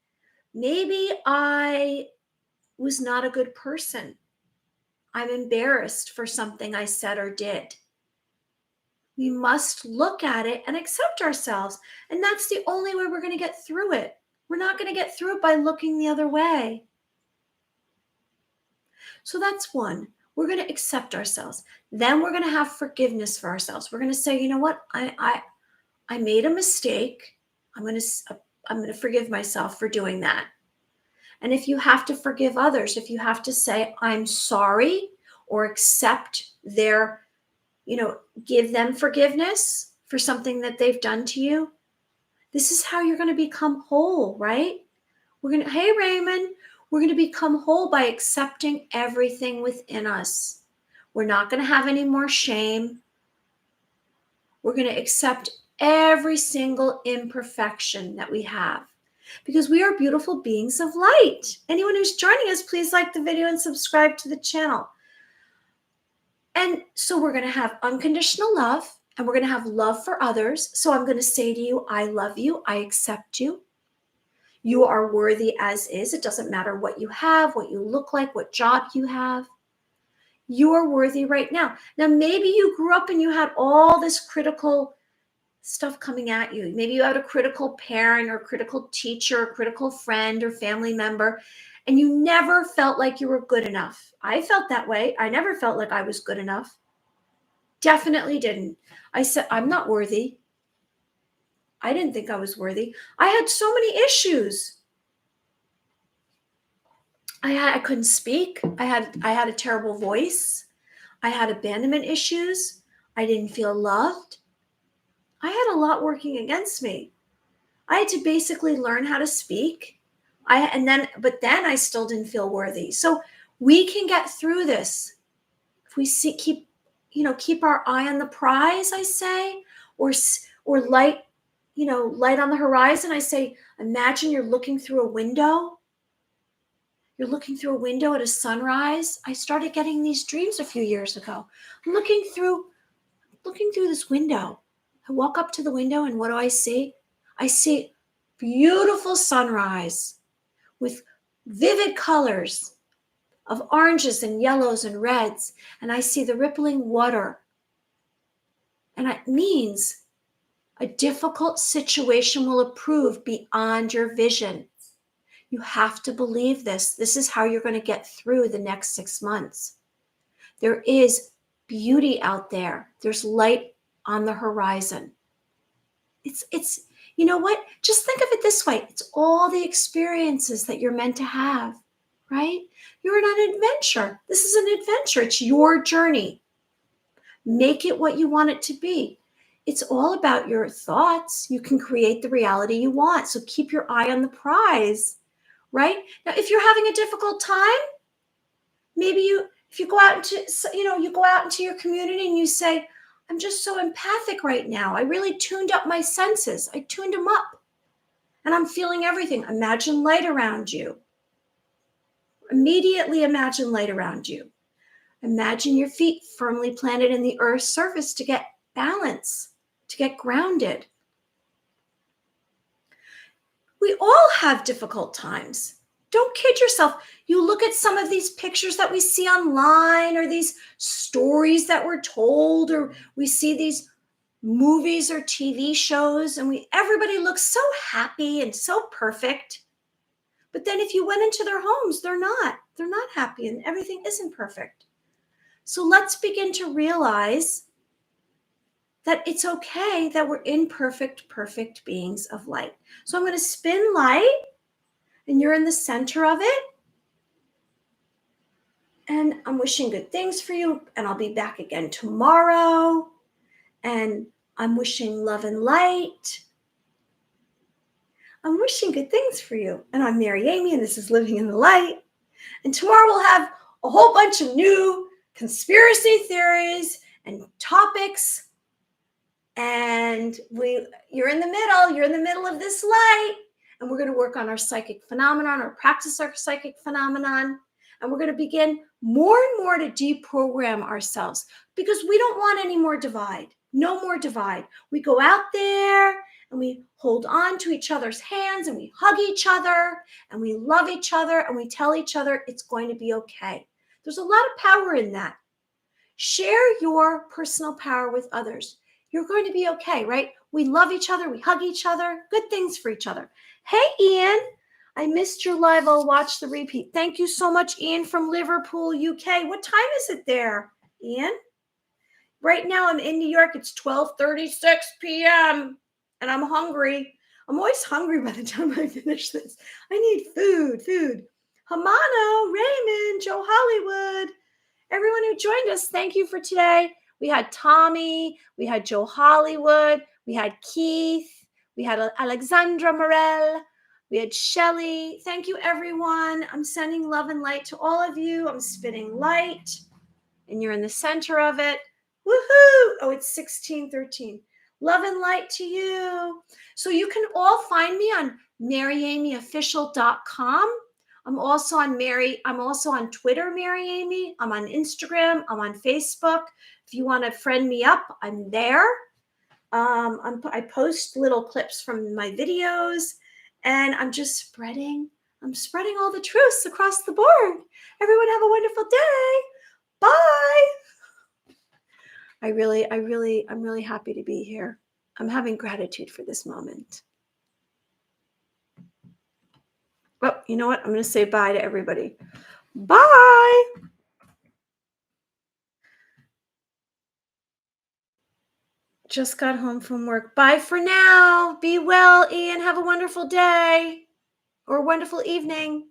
Maybe I was not a good person. I'm embarrassed for something I said or did. We must look at it and accept ourselves. And that's the only way we're going to get through it. We're not going to get through it by looking the other way. So that's one. We're going to accept ourselves. Then we're going to have forgiveness for ourselves. We're going to say, you know what? I made a mistake. I'm going to forgive myself for doing that. And if you have to forgive others, if you have to say, I'm sorry, or accept their, give them forgiveness for something that they've done to you, this is how you're going to become whole, right? Hey, Raymond, we're going to become whole by accepting everything within us. We're not going to have any more shame. We're going to accept every single imperfection that we have because we are beautiful beings of light. Anyone who's joining us, please like the video and subscribe to the channel. And so we're going to have unconditional love and we're going to have love for others. So I'm going to say to you, I love you. I accept you. You are worthy as is. It doesn't matter what you have, what you look like, what job you have. You are worthy right now. Now, maybe you grew up and you had all this critical stuff coming at you. Maybe you had a critical parent or critical teacher, or critical friend or family member, and you never felt like you were good enough. I felt that way. I never felt like I was good enough. Definitely didn't. I said, I'm not worthy. I didn't think I was worthy. I had so many issues. I couldn't speak. I had a terrible voice. I had abandonment issues. I didn't feel loved. I had a lot working against me. I had to basically learn how to speak. But then I still didn't feel worthy. So we can get through this if we keep our eye on the prize, I say, or light, light on the horizon. I say, imagine you're looking through a window. You're looking through a window at a sunrise. I started getting these dreams a few years ago. I'm looking through this window. I walk up to the window and what do I see? I see beautiful sunrise with vivid colors of oranges and yellows and reds. And I see the rippling water. And it means a difficult situation will improve beyond your vision. You have to believe this. This is how you're going to get through the next 6 months. There is beauty out there. There's light on the horizon. It's you know what? Just think of it this way. It's all the experiences that you're meant to have, right? You're on an adventure. This is an adventure. It's your journey. Make it what you want it to be. It's all about your thoughts. You can create the reality you want. So keep your eye on the prize, right? Now, if you're having a difficult time, maybe if you go out into your community and you say, I'm just so empathic right now. I really tuned up my senses. I tuned them up and I'm feeling everything. Imagine light around you. Immediately imagine light around you. Imagine your feet firmly planted in the earth's surface to get balance, to get grounded. We all have difficult times. Don't kid yourself. You look at some of these pictures that we see online or these stories that we're told, or we see these movies or TV shows, and everybody looks so happy and so perfect. But then if you went into their homes, they're not happy and everything isn't perfect. So let's begin to realize that it's okay that we're imperfect, perfect beings of light. So I'm going to spin light and you're in the center of it. And I'm wishing good things for you. And I'll be back again tomorrow. And I'm wishing love and light. I'm wishing good things for you. And I'm Mary Amy, and this is Living in the Light. And tomorrow we'll have a whole bunch of new conspiracy theories and topics. And you're in the middle of this light, and we're going to work on our psychic phenomenon or practice our psychic phenomenon. And we're going to begin more and more to deprogram ourselves because we don't want any more divide. No more divide. We go out there and we hold on to each other's hands and we hug each other and we love each other and we tell each other it's going to be okay. There's a lot of power in that. Share your personal power with others. You're going to be okay, right? We love each other. We hug each other. Good things for each other. Hey, Ian, I missed your live. I'll watch the repeat. Thank you so much, Ian from Liverpool, UK. What time is it there, Ian? Right now I'm in New York. It's 12:36 p.m. and I'm hungry. I'm always hungry by the time I finish this. I need food. Hamano, Raymond, Joe Hollywood, everyone who joined us, thank you for today. We had Tommy, we had Joe Hollywood, we had Keith, we had Alexandra Morel, we had Shelly. Thank you, everyone. I'm sending love and light to all of you. I'm spinning light, and you're in the center of it. Woohoo! Oh, it's 16:13. Love and light to you. So you can all find me on maryamyofficial.com. I'm also on Twitter, Mary Amy. I'm on Instagram. I'm on Facebook. If you want to friend me up, I'm there. I post little clips from my videos, and I'm spreading all the truths across the board. Everyone have a wonderful day. Bye. I'm really happy to be here. I'm having gratitude for this moment. Well, you know what? I'm going to say bye to everybody. Bye. Just got home from work. Bye for now. Be well, Ian. Have a wonderful day or a wonderful evening.